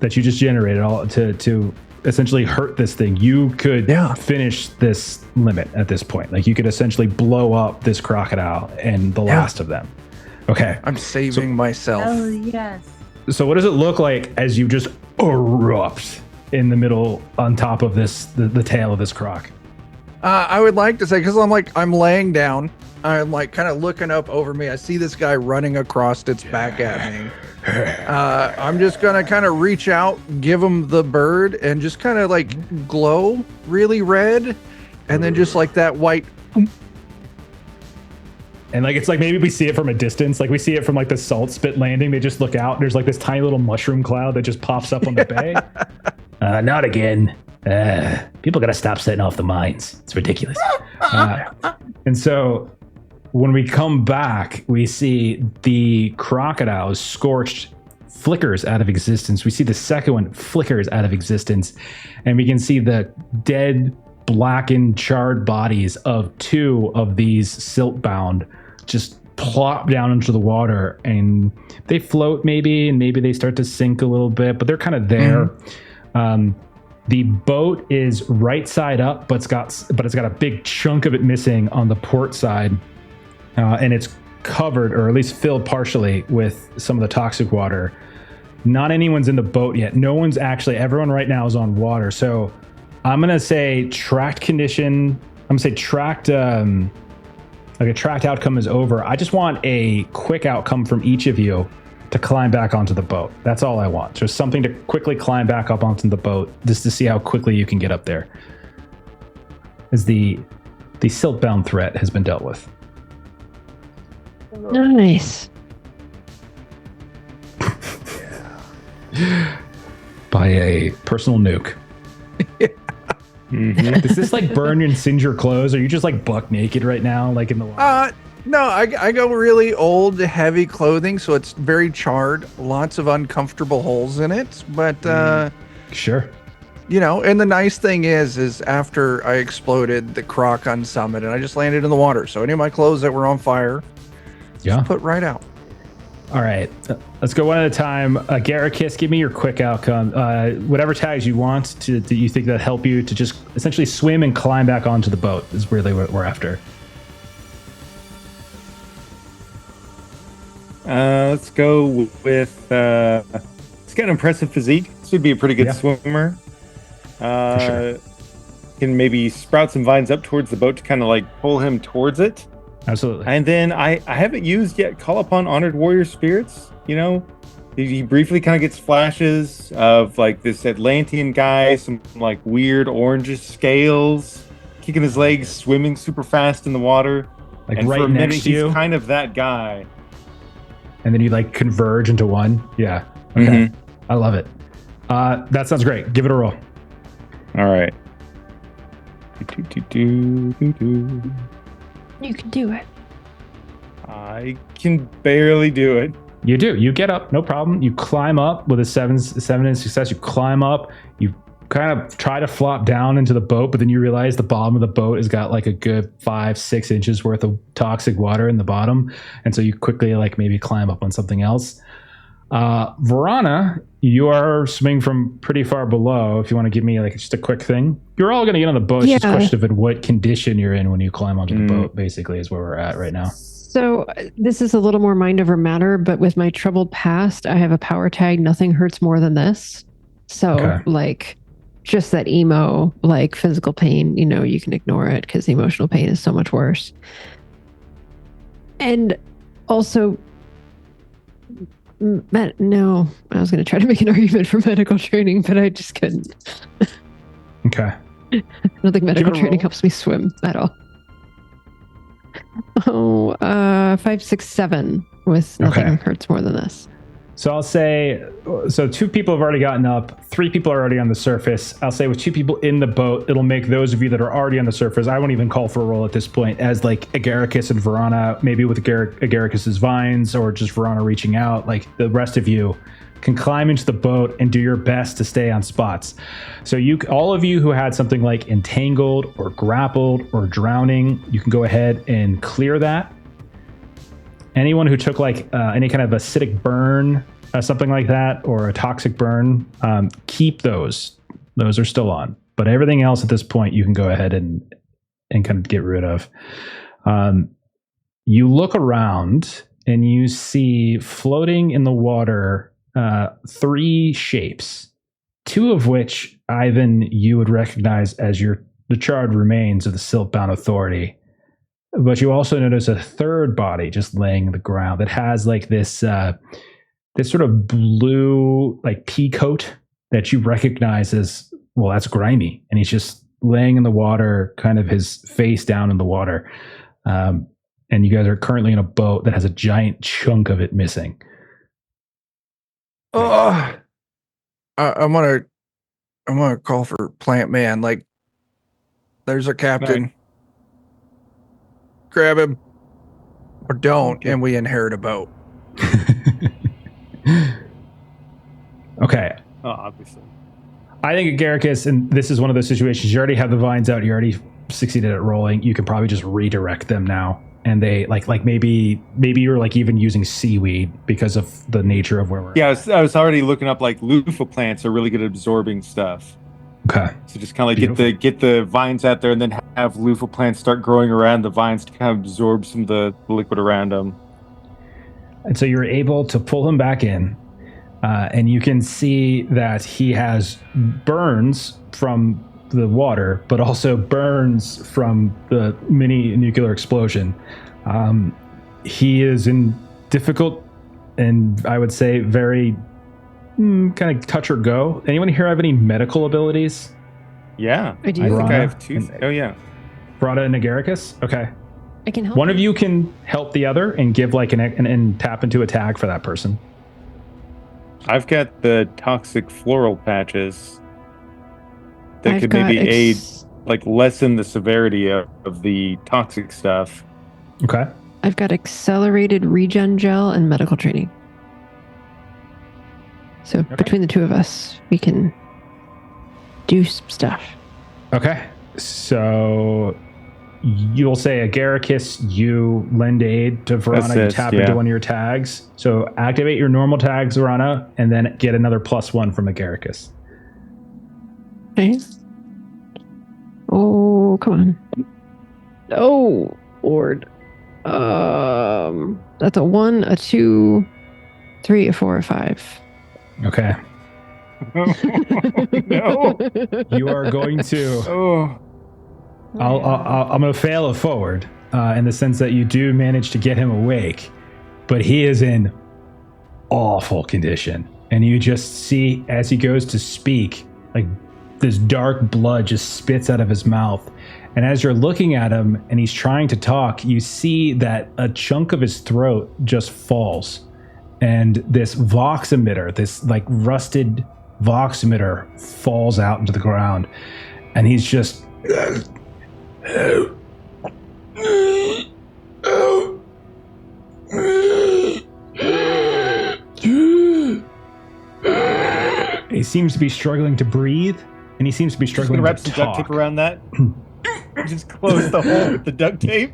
that you just generated all to essentially hurt this thing, you could finish this limit at this point. Like you could essentially blow up this crocodile and the last of them. Okay. I'm saving myself. Oh yes. So what does it look like as you just erupt in the middle on top of the tail of this croc? I would like to say, because I'm laying down, I'm like kind of looking up over me. I see this guy running across its back at me. I'm just going to kind of reach out, give him the bird, and just kind of like glow really red. And then just like that white. And like, it's like maybe we see it from a distance. Like we see it from like the salt spit landing. They just look out. There's like this tiny little mushroom cloud that just pops up on the bay. Not again. People gotta stop setting off the mines. It's ridiculous. And so when we come back, we see the crocodile is scorched flickers out of existence. We see the second one flickers out of existence, and we can see the dead, blackened, charred bodies of 2 of these silt-bound just plop down into the water, and they float maybe, and maybe they start to sink a little bit, but they're kind of there. The boat is right side up, but it's got a big chunk of it missing on the port side, and it's covered, or at least filled partially, with some of the toxic water. Not anyone's in the boat yet. No one's actually. Everyone right now is on water. So I'm gonna say tracked condition. I'm gonna say tracked. Like a tracked outcome is over. I just want a quick outcome from each of you to climb back onto the boat. That's all I want. Just something to quickly climb back up onto the boat, just to see how quickly you can get up there. As the silt-bound threat has been dealt with. Nice. By a personal nuke. Mm-hmm. Does this like burn and singe your clothes? Are you just like buck naked right now, like in the water? No, I go really old, heavy clothing, so it's very charred. Lots of uncomfortable holes in it, but sure. You know, and the nice thing is after I exploded the croc on Summit, and I just landed in the water, so any of my clothes that were on fire, just put right out. All right, let's go one at a time. Garricus, give me your quick outcome. Whatever tags you want that you think that help you to just essentially swim and climb back onto the boat is really what we're after. Let's go with. He's got an impressive physique. This would be a pretty good swimmer. For sure. Can maybe sprout some vines up towards the boat to kind of like pull him towards it. Absolutely. And then I haven't used yet Call Upon Honored Warrior Spirits. You know, he briefly kind of gets flashes of like this Atlantean guy, some like weird orangish scales, kicking his legs, swimming super fast in the water. Like and right for a minute, next to you. He's kind of that guy. And then you like converge into one. Yeah. Okay. Mm-hmm. I love it. That sounds great. Give it a roll. All right. You can do it. I can barely do it. You do. You get up, no problem. You climb up with a seven in success. You climb up. You kind of try to flop down into the boat, but then you realize the bottom of the boat has got like a good 5-6 inches worth of toxic water in the bottom, and so you quickly like maybe climb up on something else. Verana, you are swimming from pretty far below. If you want to give me like just a quick thing, you're all going to get on the boat. It's just a question of in what condition you're in when you climb onto the boat. Basically, is where we're at right now. So this is a little more mind over matter, but with my troubled past, I have a power tag. Nothing hurts more than this. So like just that emo, like physical pain, you know, you can ignore it because emotional pain is so much worse. And also, no, I was going to try to make an argument for medical training, but I just couldn't. Okay. I don't think medical training helps me swim at all. 5, 6, 7 with nothing hurts more than this. So I'll say, so 2 people have already gotten up, 3 people are already on the surface. I'll say with 2 people in the boat, it'll make those of you that are already on the surface, I won't even call for a roll at this point, as like Agaricus and Verana, maybe with Agaricus's vines or just Verana reaching out, like the rest of you can climb into the boat and do your best to stay on spots. So all of you who had something like entangled or grappled or drowning, you can go ahead and clear that. Anyone who took like any kind of acidic burn, something like that, or a toxic burn, keep those. Those are still on. But everything else at this point, you can go ahead and kind of get rid of. You look around and you see floating in the water 3 shapes, 2 of which, Ivan, you would recognize as the charred remains of the Silt-bound Authority. But you also notice a 3rd body just laying on the ground that has like this sort of blue like pea coat that you recognize as, well, that's Grimy, and he's just laying in the water, kind of his face down in the water. And you guys are currently in a boat that has a giant chunk of it missing. I'm gonna call for Plant Man. Like, there's a captain. Grab him, or don't, and we inherit a boat. Okay. Oh, obviously. I think Agaricus, and this is one of those situations, you already have the vines out, you already succeeded at rolling, you can probably just redirect them now. And they like maybe you're like even using seaweed because of the nature of where we're at. I was already looking up like loofah plants are really good at absorbing stuff. Okay. So just kind of like get the vines out there and then have loofah plants start growing around the vines to kind of absorb some of the liquid around them. And so you're able to pull him back in, and you can see that he has burns from the water, but also burns from the mini nuclear explosion. He is in difficult and I would say very kind of touch or go. Anyone here have any medical abilities? Yeah, I do. I think I have two. Oh yeah, Brada and Agaricus. Okay, I can help. One of you can help the other and give like and tap into a tag for that person. I've got the toxic floral patches that could maybe aid, like lessen the severity of the toxic stuff. Okay. I've got accelerated regen gel and medical training. So between the two of us, we can do some stuff. Okay. So you'll say Agaricus, you lend aid to Verona, you tap into one of your tags. So activate your normal tags, Verona, and then get another +1 from Agaricus. Okay. Oh, come on. Oh, Lord. That's a 1, a 2, 3, a 4, a 5. Okay. No. You are going to. Oh. I'm going to fail it forward in the sense that you do manage to get him awake, but he is in awful condition. And you just see as he goes to speak, like this dark blood just spits out of his mouth. And as you're looking at him and he's trying to talk, you see that a chunk of his throat just falls. And this vox emitter, this like rusted vox emitter, falls out into the ground. And he's just... He seems to be struggling to breathe, and he seems to be struggling to talk. Just gonna wrap some duct tape around that. Just close the hole with the duct tape.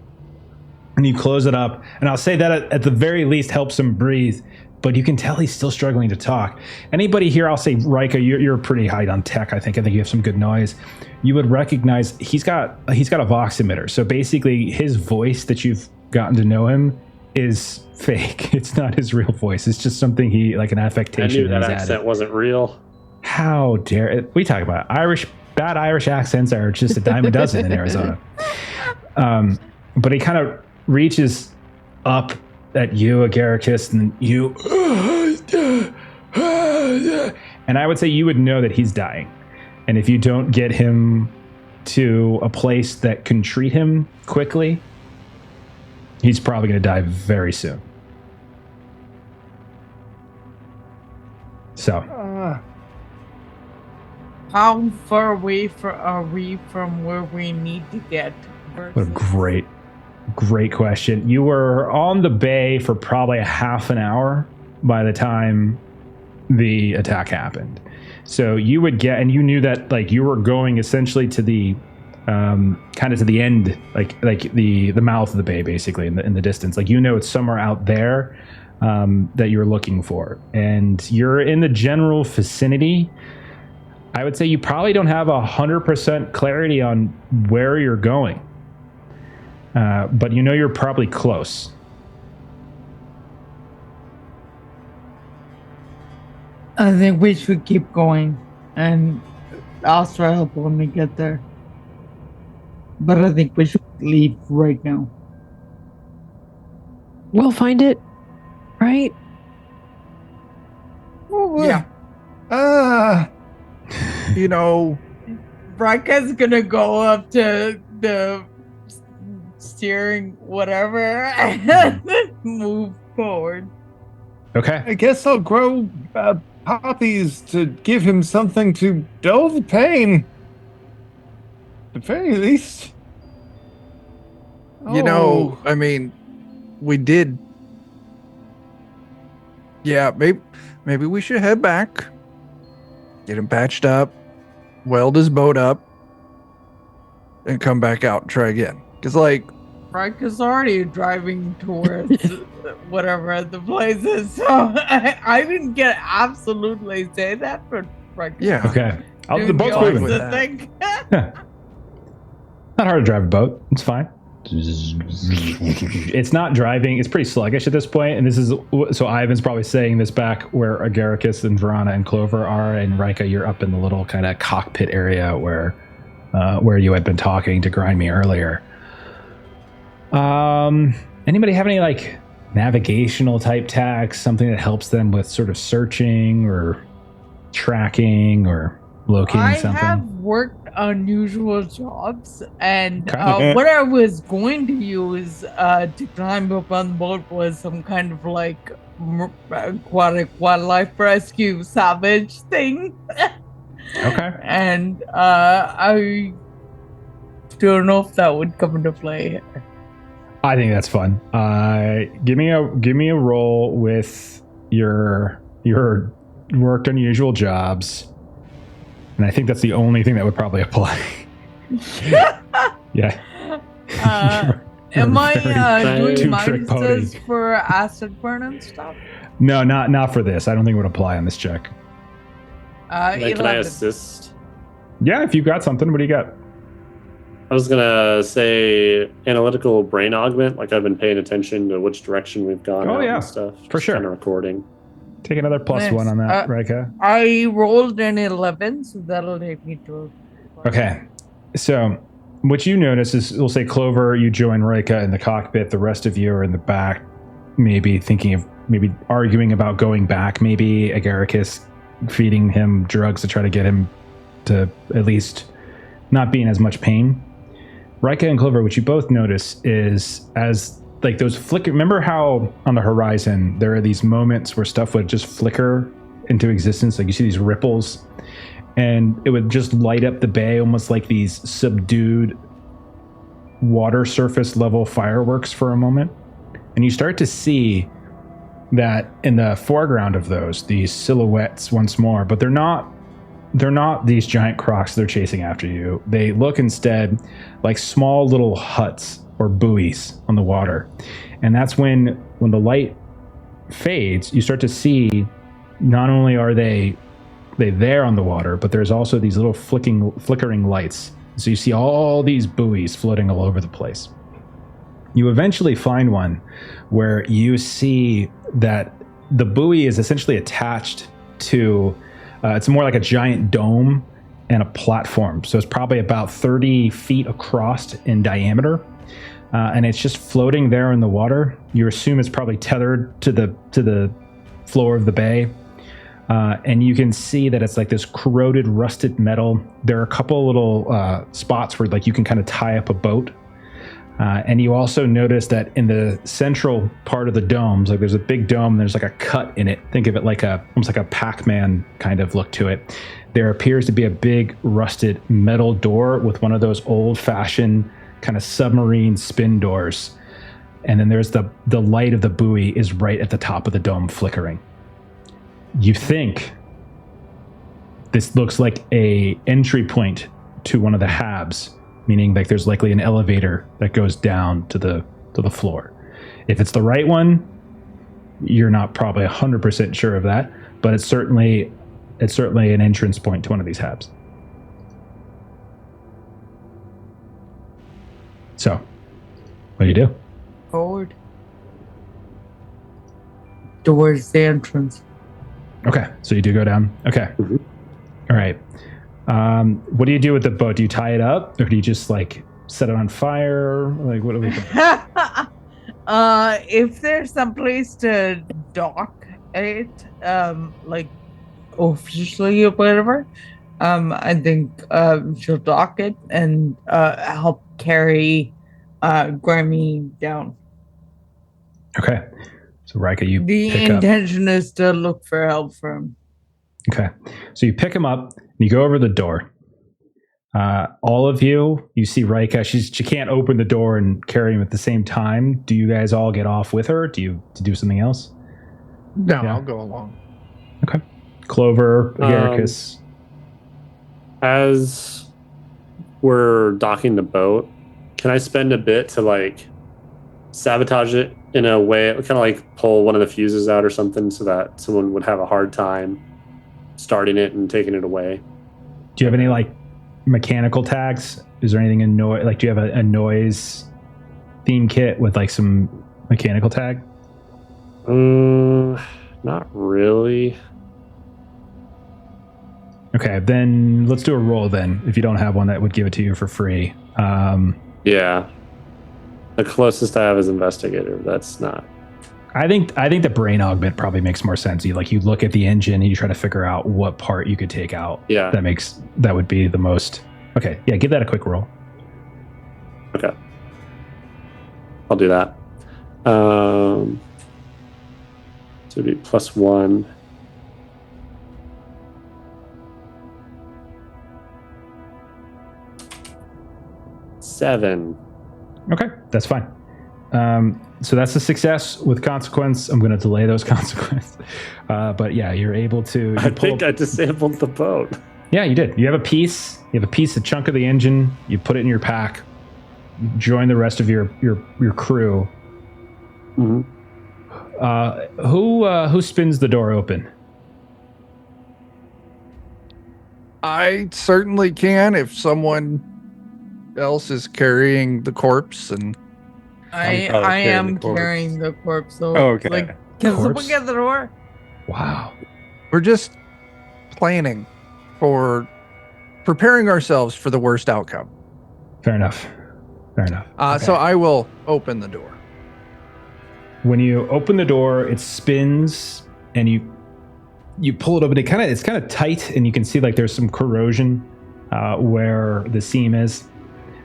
And you close it up, and I'll say that at the very least helps him breathe, but you can tell he's still struggling to talk. Anybody here, I'll say, Rika, you're pretty high on tech, I think you have some good noise. You would recognize he's got a vox emitter, so basically his voice that you've gotten to know him is fake. It's not his real voice. It's just something like an affectation. I knew that accent added. Wasn't real. How dare it? We talk about bad Irish accents are just a dime a dozen in Arizona. But he kind of reaches up at you, Agaricus, and you, and I would say you would know that he's dying. And if you don't get him to a place that can treat him quickly, he's probably going to die very soon. So. How far away are we from where we need to get? What a great question. You were on the bay for probably a half an hour by the time the attack happened. So you would get, and you knew that like you were going essentially to the kind of to the end, like the mouth of the bay, basically in the distance. Like it's somewhere out there that you're looking for, and you're in the general vicinity. I would say you probably don't have 100% clarity on where you're going, but you're probably close. I think we should keep going, and ask for help when we get there. But I think we should leave right now. We'll find it, right? Yeah. Rika's gonna go up to the steering whatever and move forward. Okay. I guess I'll grow poppies to give him something to dull the pain. At the very least. I mean, we did. Yeah, maybe we should head back. get him patched up, weld his boat up, and come back out and try again. Because, like, Frank is already driving towards whatever the place is. So I didn't get absolutely say that, but Frank is Okay. The doing boat's the moving. opposite thing. Yeah. Not hard to drive a boat. It's fine. It's not driving. It's pretty sluggish at this point. And this is so Ivan's probably saying this back where Agaricus and Verana and Clover are, and Rika, you're up in the little kind of cockpit area where you had been talking to Grimy earlier. Anybody have any like navigational type tasks, something that helps them with sort of searching or tracking or locating something? I have worked unusual jobs, and what I was going to use to climb up on the boat was some kind of like aquatic wildlife rescue salvage thing. Okay. And I don't know if that would come into play. I think that's fun. Give me a roll with your worked unusual jobs. And I think that's the only thing that would probably apply. Yeah. Am I doing minus for acid burn and stuff? No, not for this. I don't think it would apply on this check. Can I assist? Yeah, if you've got something, what do you got? I was gonna say analytical brain augment. Like I've been paying attention to which direction we've gone. And stuff for sure. Kind of recording. Take another plus one on that, Rika. I rolled an 11, so that'll take me to. Okay, so what you notice is, we'll say Clover, you join Rika in the cockpit. The rest of you are in the back, maybe arguing about going back. Maybe Agaricus feeding him drugs to try to get him to at least not be in as much pain. Rika and Clover, what you both notice is as like those flicker. Remember how on the horizon there are these moments where stuff would just flicker into existence, like you see these ripples, and it would just light up the bay, almost like these subdued water surface level fireworks for a moment. And you start to see that in the foreground of these silhouettes once more, but they're not these giant crocs they're chasing after you. They look instead like small little huts or buoys on the water. And that's when the light fades, you start to see not only are they there on the water, but there's also these little flickering lights. So you see all these buoys floating all over the place. You eventually find one where you see that the buoy is essentially attached to it's more like a giant dome and a platform. So it's probably about 30 feet across in diameter. And it's just floating there in the water. You assume it's probably tethered to the floor of the bay. And you can see that it's like this corroded, rusted metal. There are a couple little spots where like you can kind of tie up a boat. And you also notice that in the central part of the domes, like there's a big dome, and there's like a cut in it. Think of it like almost like a Pac-Man kind of look to it. There appears to be a big rusted metal door with one of those old-fashioned kind of submarine spin doors. And then there's the light of the buoy is right at the top of the dome flickering. You think this looks like a entry point to one of the habs, meaning like there's likely an elevator that goes down to the floor. If it's the right one, you're not probably 100% sure of that, but it's certainly an entrance point to one of these habs. So, what do you do? Forward. Towards the entrance. Okay, so you do go down. Okay. Mm-hmm. All right. What do you do with the boat? Do you tie it up, or do you just like set it on fire? Like, what do we do? If there's some place to dock it, like officially or whatever, I think she'll dock it and help carry Grimy down. Okay. So Rika, you the pick intention is to look for help for him. Okay. So you pick him up and you go over the door. All of you see Rika. She can't open the door and carry him at the same time. Do you guys all get off with her? Do you do something else? No, yeah. I'll go along. Okay. Clover, Agaricus. As we're docking the boat, can I spend a bit to like sabotage it in a way, kind of like pull one of the fuses out or something so that someone would have a hard time starting it and taking it away? Do you have any like mechanical tags? Is there anything in noise? Like, do you have a noise theme kit with like some mechanical tag? Not really. Okay, then let's do a roll then. If you don't have one, that would give it to you for free. Yeah. The closest I have is investigator. That's not. I think the brain augment probably makes more sense. You look at the engine and you try to figure out what part you could take out. Yeah. That would be the most. Okay, yeah, give that a quick roll. Okay. I'll do that. So it'd be +1. Seven. Okay, that's fine. So that's a success with consequence. I'm going to delay those consequences. But yeah, you're able to. I think I disabled the boat. Yeah, you did. You have a piece. You have a piece, a chunk of the engine. You put it in your pack. Join the rest of your crew. Mm-hmm. Who spins the door open? I certainly can if someone else is carrying the corpse, and I am carrying the corpse. So okay. Like, can someone get the door? Wow. we're just planning for preparing ourselves for the worst outcome. Fair enough. Okay. So I will open the door. When you open the door, it spins, and you pull it open. It's kind of tight, and you can see like there's some corrosion where the seam is.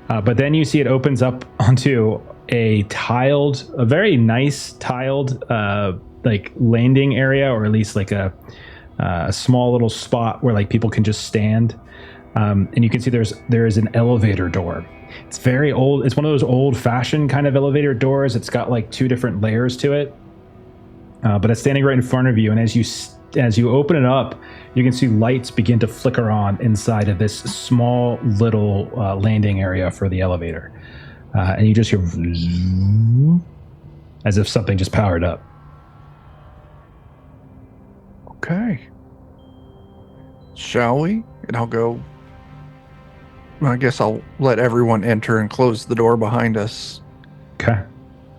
But then you see it opens up onto a very nice tiled like landing area, or at least like a small little spot where like people can just stand. And you can see there is an elevator door. It's very old. It's one of those old-fashioned kind of elevator doors. It's got like 2 different layers to it, but it's standing right in front of you. And as you open it up, you can see lights begin to flicker on inside of this small little landing area for the elevator, and you just hear as if something just powered up. Okay. Shall we? And I'll go. I guess I'll let everyone enter and close the door behind us. Okay.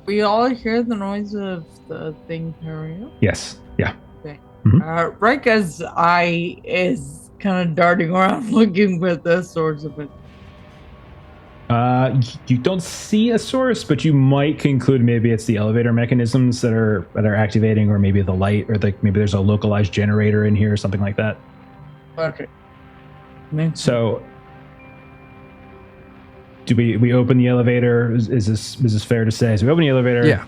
We all hear the noise of the thing carrying up. Yes. Yeah. Okay. Mm-hmm. Right as I is kind of darting around looking for the source of it. You don't see a source, but you might conclude maybe it's the elevator mechanisms that are activating, or maybe the light, or maybe there's a localized generator in here or something like that. Okay. So, do we open the elevator? Is this fair to say? So we open the elevator. Yeah.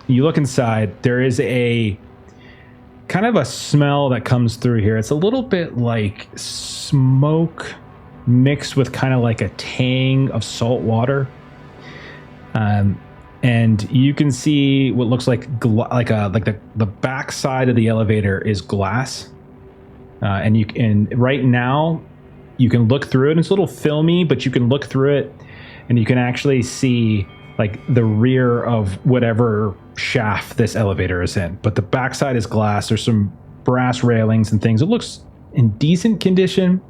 You look inside. There is a kind of a smell that comes through here. It's a little bit like smoke mixed with kind of like a tang of salt water. And you can see what looks like the back side of the elevator is glass. And right now you can look through it. And it's a little filmy, but you can look through it and you can actually see like the rear of whatever shaft this elevator is in. But the backside is glass. There's some brass railings and things. It looks in decent condition.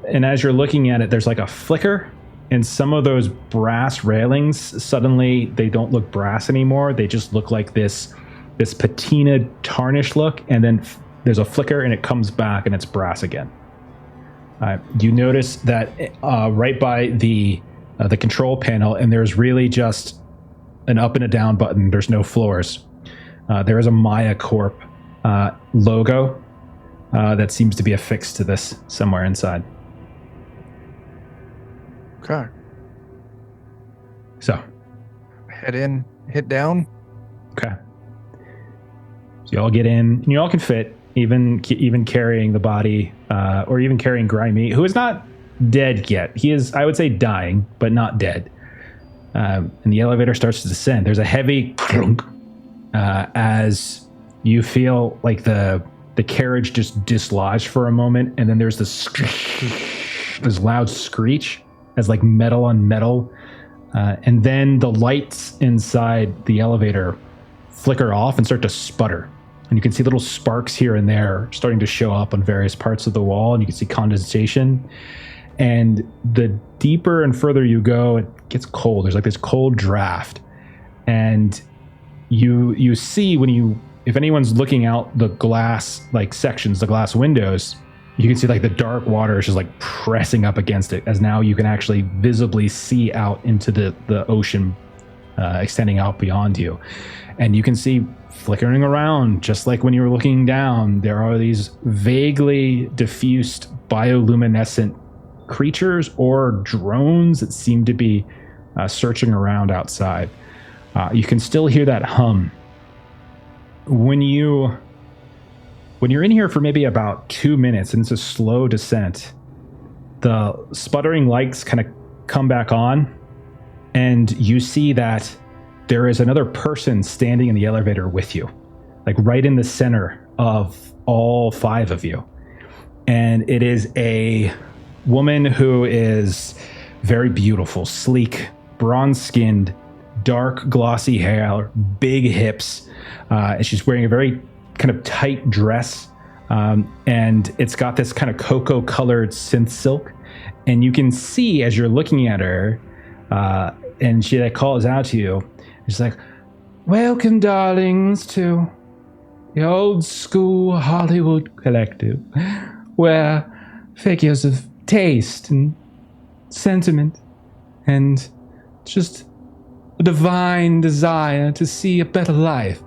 And as you're looking at it, there's like a flicker, and some of those brass railings, suddenly they don't look brass anymore. They just look like this patina tarnished look. And then there's a flicker and it comes back and it's brass again. You notice that right by the control panel, and there's really just an up and a down button. There's no floors. There is a Maya Corp logo that seems to be affixed to this somewhere inside. Okay. So, head in, hit down. Okay. So you all get in, and you all can fit, even carrying the body, or even carrying Grimy, who is not dead yet. He is, I would say, dying, but not dead. And the elevator starts to descend. There's a heavy clunk as you feel like the the carriage just dislodged for a moment, and then there's this loud screech as like metal on metal, and then the lights inside the elevator flicker off and start to sputter. And you can see little sparks here and there starting to show up on various parts of the wall, and you can see condensation. And the deeper and further you go, it gets cold. There's like this cold draft. And you see if anyone's looking out the glass like sections, the glass windows, you can see like the dark water is just like pressing up against it, as now you can actually visibly see out into the ocean extending out beyond you. And you can see flickering around, just like when you were looking down, there are these vaguely diffused bioluminescent creatures or drones that seem to be searching around outside. You can still hear that hum. When you're in here for maybe about 2 minutes, and it's a slow descent, the sputtering lights kind of come back on, and you see that there is another person standing in the elevator with you, like right in the center of all 5 of you. And it is a woman who is very beautiful, sleek, bronze-skinned, dark, glossy hair, big hips, and she's wearing a very kind of tight dress, and it's got this kind of cocoa-colored synth silk. And you can see as you're looking at her, and she like calls out to you, she's like, "Welcome, darlings, to the old school Hollywood collective, where figures of taste and sentiment and just a divine desire to see a better life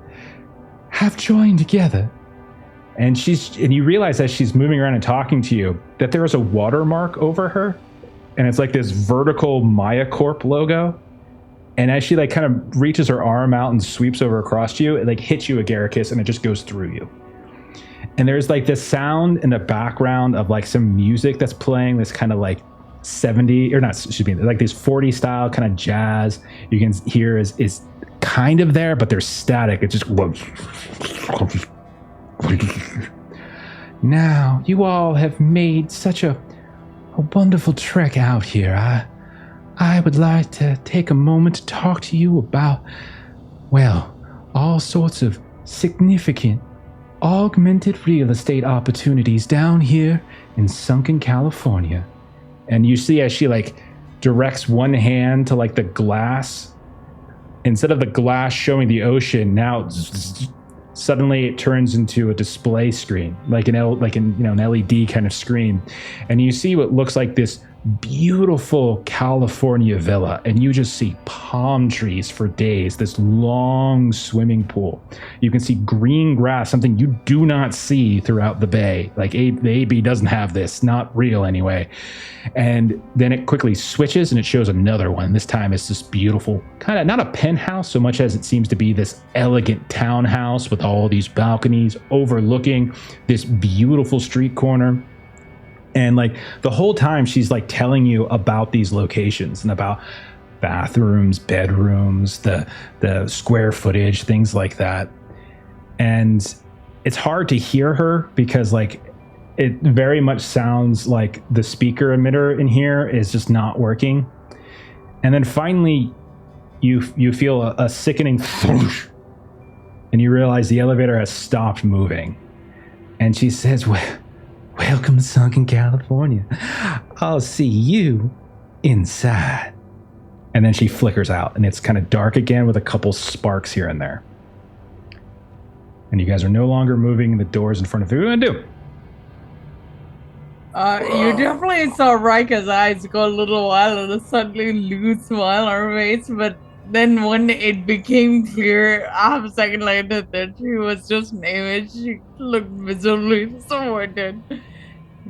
have joined together." And you realize as she's moving around and talking to you that there is a watermark over her, and it's like this vertical Maya Corp logo. And as she like kind of reaches her arm out and sweeps over across to you, it like hits you, Agaricus, and it just goes through you. And there's like this sound in the background of like some music that's playing, this kind of like 70 or not, excuse me, like this 40 style kind of jazz. You can hear is kind of there, but there's static. It just now you all have made such a wonderful trek out here. I would like to take a moment to talk to you about, well, all sorts of significant augmented real estate opportunities down here in sunken California. And you see as she like directs one hand to like the glass, instead of the glass showing the ocean, now suddenly it turns into a display screen, like an LED kind of screen. And you see what looks like this beautiful California villa, and you just see palm trees for days, this long swimming pool. You can see green grass, something you do not see throughout the bay. Like the AB doesn't have this, not real anyway. And then it quickly switches and it shows another one. This time it's this beautiful, kind of not a penthouse so much as it seems to be this elegant townhouse with all these balconies overlooking this beautiful street corner. And like the whole time she's like telling you about these locations and about bathrooms, bedrooms, the square footage, things like that. And it's hard to hear her because like it very much sounds like the speaker emitter in here is just not working. And then finally you feel a sickening thwoosh, and you realize the elevator has stopped moving. And she says, "Welcome to sunken California. I'll see you inside." And then she flickers out, and it's kind of dark again with a couple sparks here and there. And you guys are no longer moving the doors in front of you. What are you going to do? You definitely saw Rika's eyes go a little while and suddenly lose smile on her face, but then when it became clear half a second later that she was just an image, she looked visibly disappointed.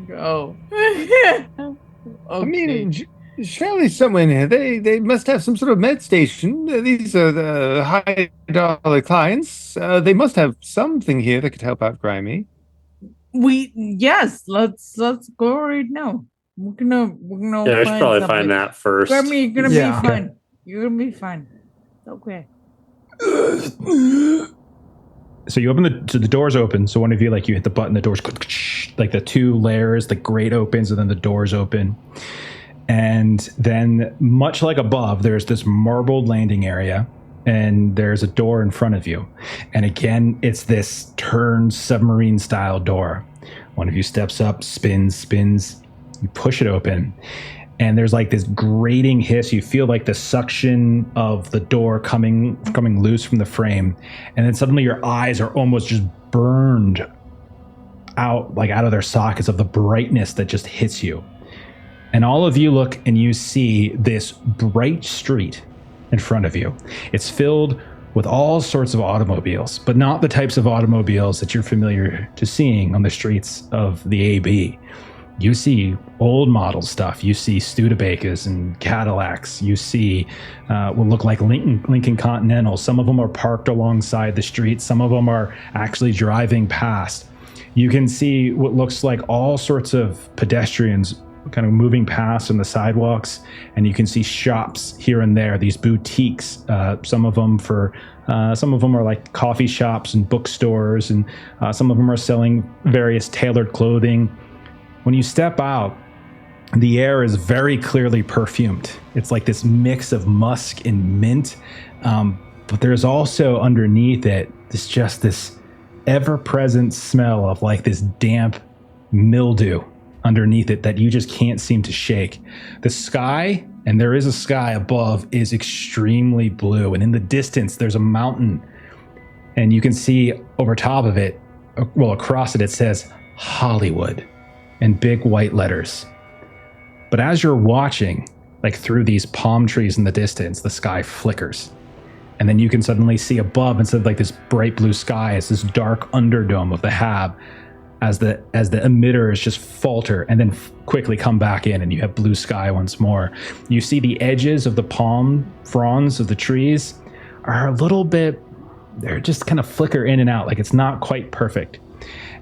Go. Okay. I mean, surely someone here, they must have some sort of med station. These are the high dollar clients. They must have something here that could help out Grimy. Yes, let's go right now. We're gonna yeah, I should probably find that first. Grimy, you're gonna be fine. You're gonna be fine. Okay. So you open the doors open. So one of you, like, you hit the button, the doors, like the two layers, the grate opens, and then the doors open. And then, much like above, there's this marbled landing area, and there's a door in front of you. And again, it's this turned submarine style door. One of you steps up, spins, you push it open. And there's like this grating hiss. You feel like the suction of the door coming loose from the frame. And then suddenly your eyes are almost just burned out, like out of their sockets of the brightness that just hits you. And all of you look and you see this bright street in front of you. It's filled with all sorts of automobiles, but not the types of automobiles that you're familiar to seeing on the streets of the AB. You see old model stuff. You see Studebakers and Cadillacs. You see what look like Lincoln Continentals. Some of them are parked alongside the street. Some of them are actually driving past. You can see what looks like all sorts of pedestrians kind of moving past on the sidewalks, and you can see shops here and there, these boutiques. Some of them are like coffee shops and bookstores, and some of them are selling various tailored clothing. When you step out, the air is very clearly perfumed. It's like this mix of musk and mint, but there's also underneath it this ever-present smell of like this damp mildew underneath it that you just can't seem to shake. The sky, and there is a sky above, is extremely blue, and in the distance there's a mountain, and you can see over top of it, well, across it says Hollywood in big white letters. But as you're watching, like through these palm trees in the distance, the sky flickers. And then you can suddenly see above, instead of like this bright blue sky, it's this dark underdome of the Hab as the emitters just falter and then quickly come back in, and you have blue sky once more. You see the edges of the palm fronds of the trees are a little bit, they're just kind of flicker in and out, like it's not quite perfect.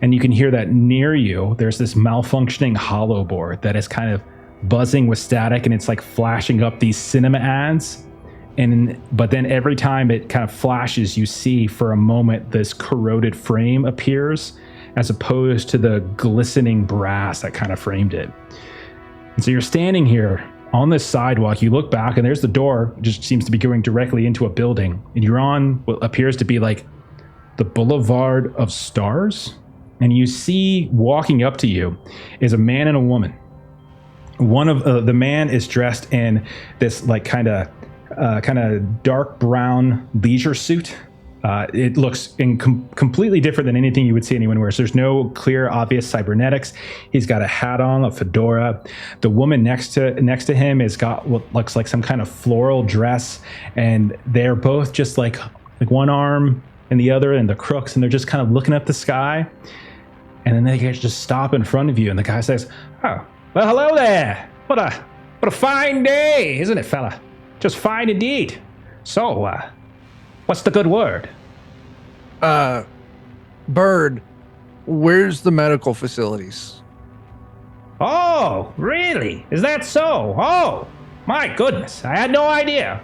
And you can hear that near you, there's this malfunctioning hollow board that is kind of buzzing with static, and it's like flashing up these cinema ads. But then every time it kind of flashes, you see for a moment this corroded frame appears, as opposed to the glistening brass that kind of framed it. And so you're standing here on this sidewalk, you look back, and there's the door, just seems to be going directly into a building, and you're on what appears to be like the Boulevard of Stars. And you see walking up to you is a man and a woman. One of the man is dressed in this like kind of dark brown leisure suit. It looks completely different than anything you would see anyone wear. So there's no clear, obvious cybernetics. He's got a hat on, a fedora. The woman next to him has got what looks like some kind of floral dress, and they're both just like one arm and the other and the crooks, and they're just kind of looking up the sky. And then they just stop in front of you, and the guy says, "Oh, well, hello there. What a fine day, isn't it, fella? Just fine indeed. So, what's the good word?" Bird, where's the medical facilities? Oh, really? Is that so? Oh, my goodness. I had no idea.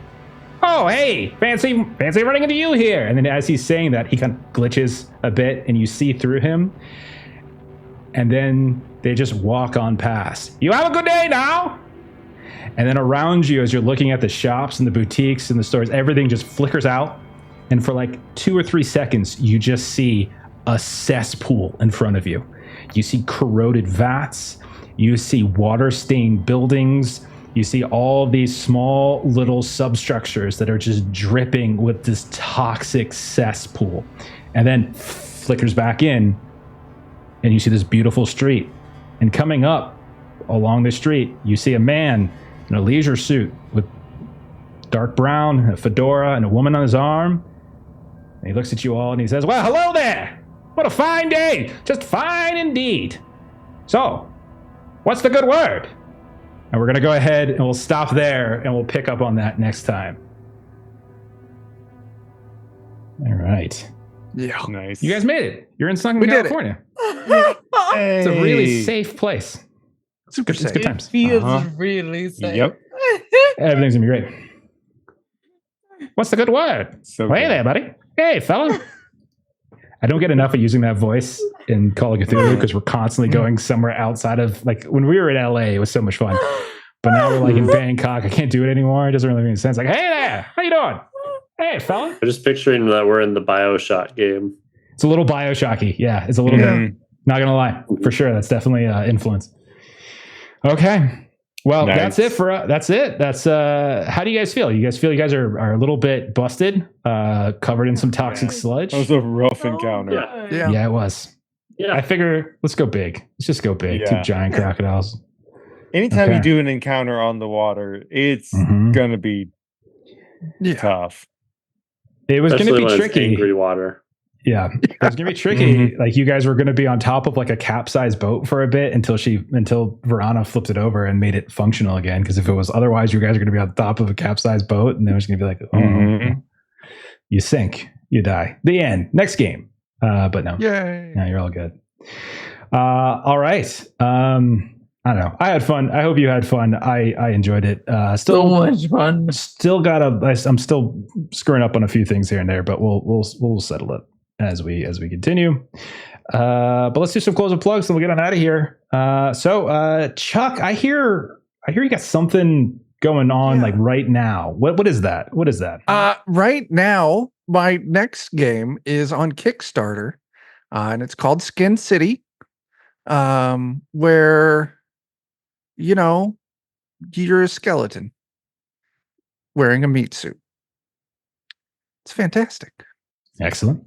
Oh, hey, fancy running into you here. And then as he's saying that, he kind of glitches a bit, and you see through him. And then they just walk on past. "You have a good day now." And then around you, as you're looking at the shops and the boutiques and the stores, everything just flickers out. And for like 2 or 3 seconds, you just see a cesspool in front of you. You see corroded vats. You see water-stained buildings. You see all these small little substructures that are just dripping with this toxic cesspool. And then flickers back in, and you see this beautiful street. And coming up along the street, you see a man in a leisure suit with dark brown, a fedora, and a woman on his arm. And he looks at you all and he says, "Well, hello there. What a fine day. Just fine indeed. So, what's the good word?" And we're going to go ahead and we'll stop there, and we'll pick up on that next time. All right. Yeah. Nice. You guys made it. You're in Sunken, California. Hey. It's a really safe place. Super It's safe. good times. Feels really safe. Yep. Everything's going to be great. What's the good word? So Hey good. there, buddy. Hey, fella. I don't get enough of using that voice in Call of Cthulhu because we're constantly going somewhere outside of, like, when we were in LA, it was so much fun. But now we're like in Bangkok. I can't do it anymore. It doesn't really make any sense. Like, hey there, how you doing? Hey, fella. I'm just picturing that we're in the BioShock game. It's a little BioShocky. Yeah, it's a little bit. Not gonna lie, for sure. That's definitely influence. Okay. Well, nice. That's it for that's it. That's how do you guys feel? You guys feel you guys are a little bit busted, covered in some toxic sludge? That was a rough encounter. Yeah, it was. Yeah. I figure let's go big. Let's just go big. Yeah. 2 giant crocodiles. Anytime you do an encounter on the water, it's gonna be tough. It was gonna be tricky. Angry water. Yeah, it was gonna be tricky. Like, you guys were gonna be on top of like a capsized boat for a bit until Verana flipped it over and made it functional again. Because if it was otherwise, you guys are gonna be on top of a capsized boat, and it was gonna be like, you sink, you die. The end. Next game. But no, no, you're all good. All right. I don't know. I had fun. I hope you had fun. I enjoyed it. Still so much fun. I'm still screwing up on a few things here and there, but we'll settle it as we continue. But let's do some closing plugs and we'll get on out of here. So Chuck, I hear you got something going on like right now. What is that? What is that? Right now, my next game is on Kickstarter, and it's called Skin City, where you're a skeleton wearing a meat suit. It's fantastic. Excellent.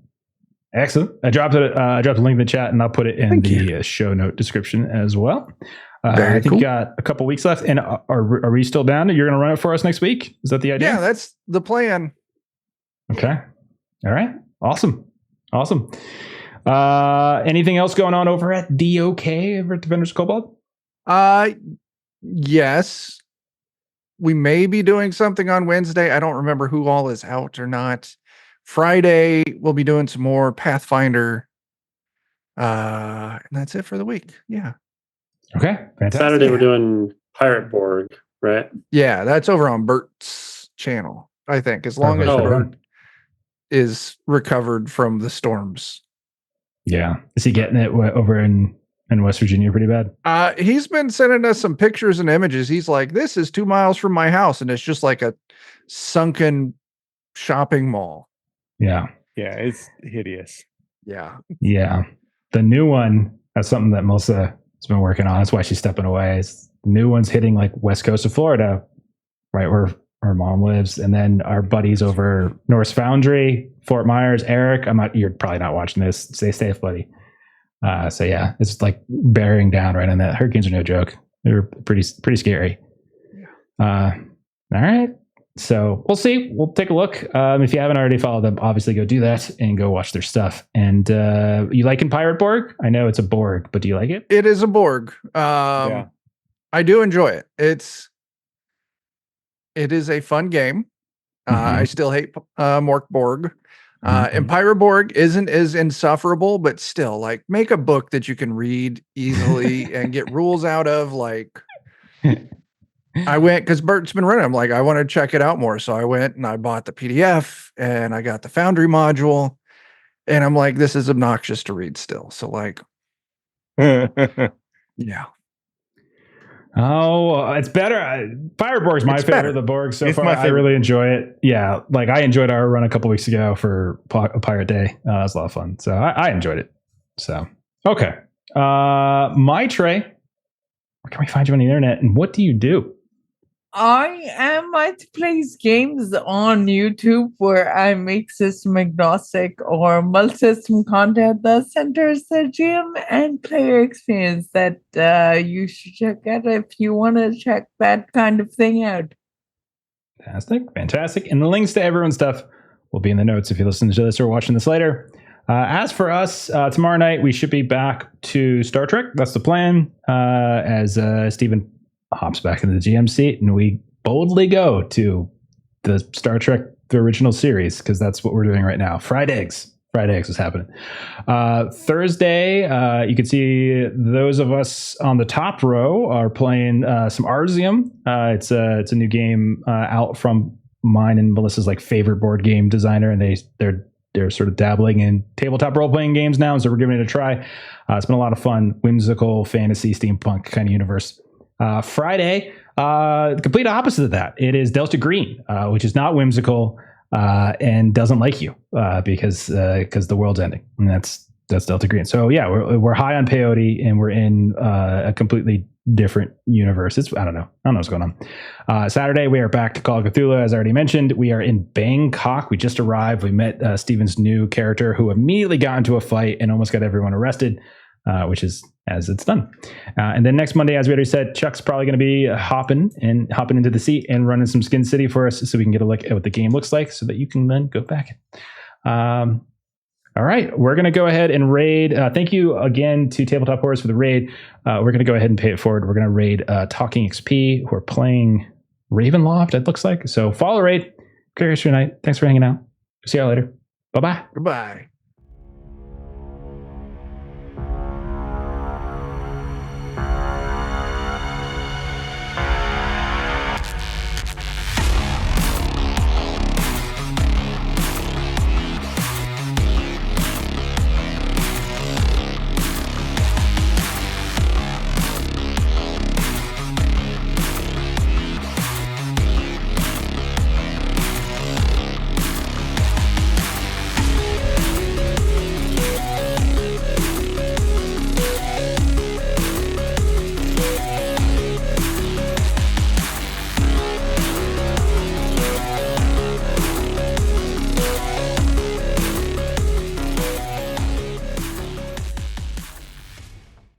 I dropped a link in the chat, and I'll put it in the show note description as well. I think you got a couple weeks left. And are we still down? You're going to run it for us next week? Is that the idea? Yeah, that's the plan. Okay. All right. Awesome. Anything else going on over at DOK, over at Defenders of Cobalt? Yes. We may be doing something on Wednesday. I don't remember who all is out or not. Friday, we'll be doing some more Pathfinder. And that's it for the week. Yeah. Okay. Fantastic. Saturday, we're doing Pirate Borg, right? Yeah, that's over on Bert's channel, I think, as long as Bert is recovered from the storms. Yeah. Is he getting it over in West Virginia pretty bad? He's been sending us some pictures and images. He's like, this is 2 miles from my house, and it's just like a sunken shopping mall. Yeah. Yeah, it's hideous. Yeah. Yeah. The new one, that's something that Melissa has been working on. That's why she's stepping away. The new one's hitting like west coast of Florida, right where her mom lives. And then our buddies over Norse Foundry, Fort Myers, Eric. You're probably not watching this. Stay safe, buddy. So yeah, it's like bearing down right on that. Hurricanes are no joke. They're pretty scary. All right. So we'll see. We'll take a look. If you haven't already followed them, obviously go do that and go watch their stuff. And you liking Pirate Borg? I know it's a Borg, but do you like it? It is a Borg. Yeah. I do enjoy it. It is a fun game. I still hate Mork Borg. And Pirate Borg isn't as insufferable, but still, like, make a book that you can read easily and get rules out of. Like, I went because Bert's been running. I'm like, I want to check it out more. So I went and I bought the PDF and I got the Foundry module. And I'm like, this is obnoxious to read still. So, like, yeah. Oh, it's better. Pirate Borg's my favorite of the Borg so far. I really enjoy it. Yeah, like I enjoyed our run a couple weeks ago for a Pirate Day. It was a lot of fun. So I enjoyed it. So, okay. My Trey, where can we find you on the internet and what do you do? I play games on YouTube where I make system agnostic or multi-system content that centers the GM and player experience that you should check out if you want to check that kind of thing out. Fantastic. And the links to everyone's stuff will be in the notes if you listen to this or watching this later. As for us, tomorrow night we should be back to Star Trek. That's the plan. As Stephen hops back into the GM seat and we boldly go to the Star Trek, the original series, because that's what we're doing right now. Fried eggs is happening. Thursday, you can see those of us on the top row are playing some Arzium. It's a new game out from mine and Melissa's like favorite board game designer, and they're they're sort of dabbling in tabletop role-playing games now, so we're giving it a try. It's been a lot of fun, whimsical fantasy steampunk kind of universe. Friday, the complete opposite of that. It is Delta Green, which is not whimsical and doesn't like you because the world's ending, and that's Delta Green. So yeah, we're high on peyote, and we're in a completely different universe. I don't know what's going on. Saturday, we are back to Call of Cthulhu, as I already mentioned. We are in Bangkok. We just arrived. We met Steven's new character, who immediately got into a fight and almost got everyone arrested, which is as it's done. And then next Monday, as we already said, Chuck's probably going to be hopping into the seat and running some Skin City for us, so we can get a look at what the game looks like, so that you can then go back. All right, we're going to go ahead and raid. Thank you again to Tabletop Horrors for the raid. We're going to go ahead and pay it forward. We're going to raid Talking XP, who are playing Ravenloft, it looks like. So follow raid. Curious your night. Thanks for hanging out. See y'all later. Bye-bye. Goodbye.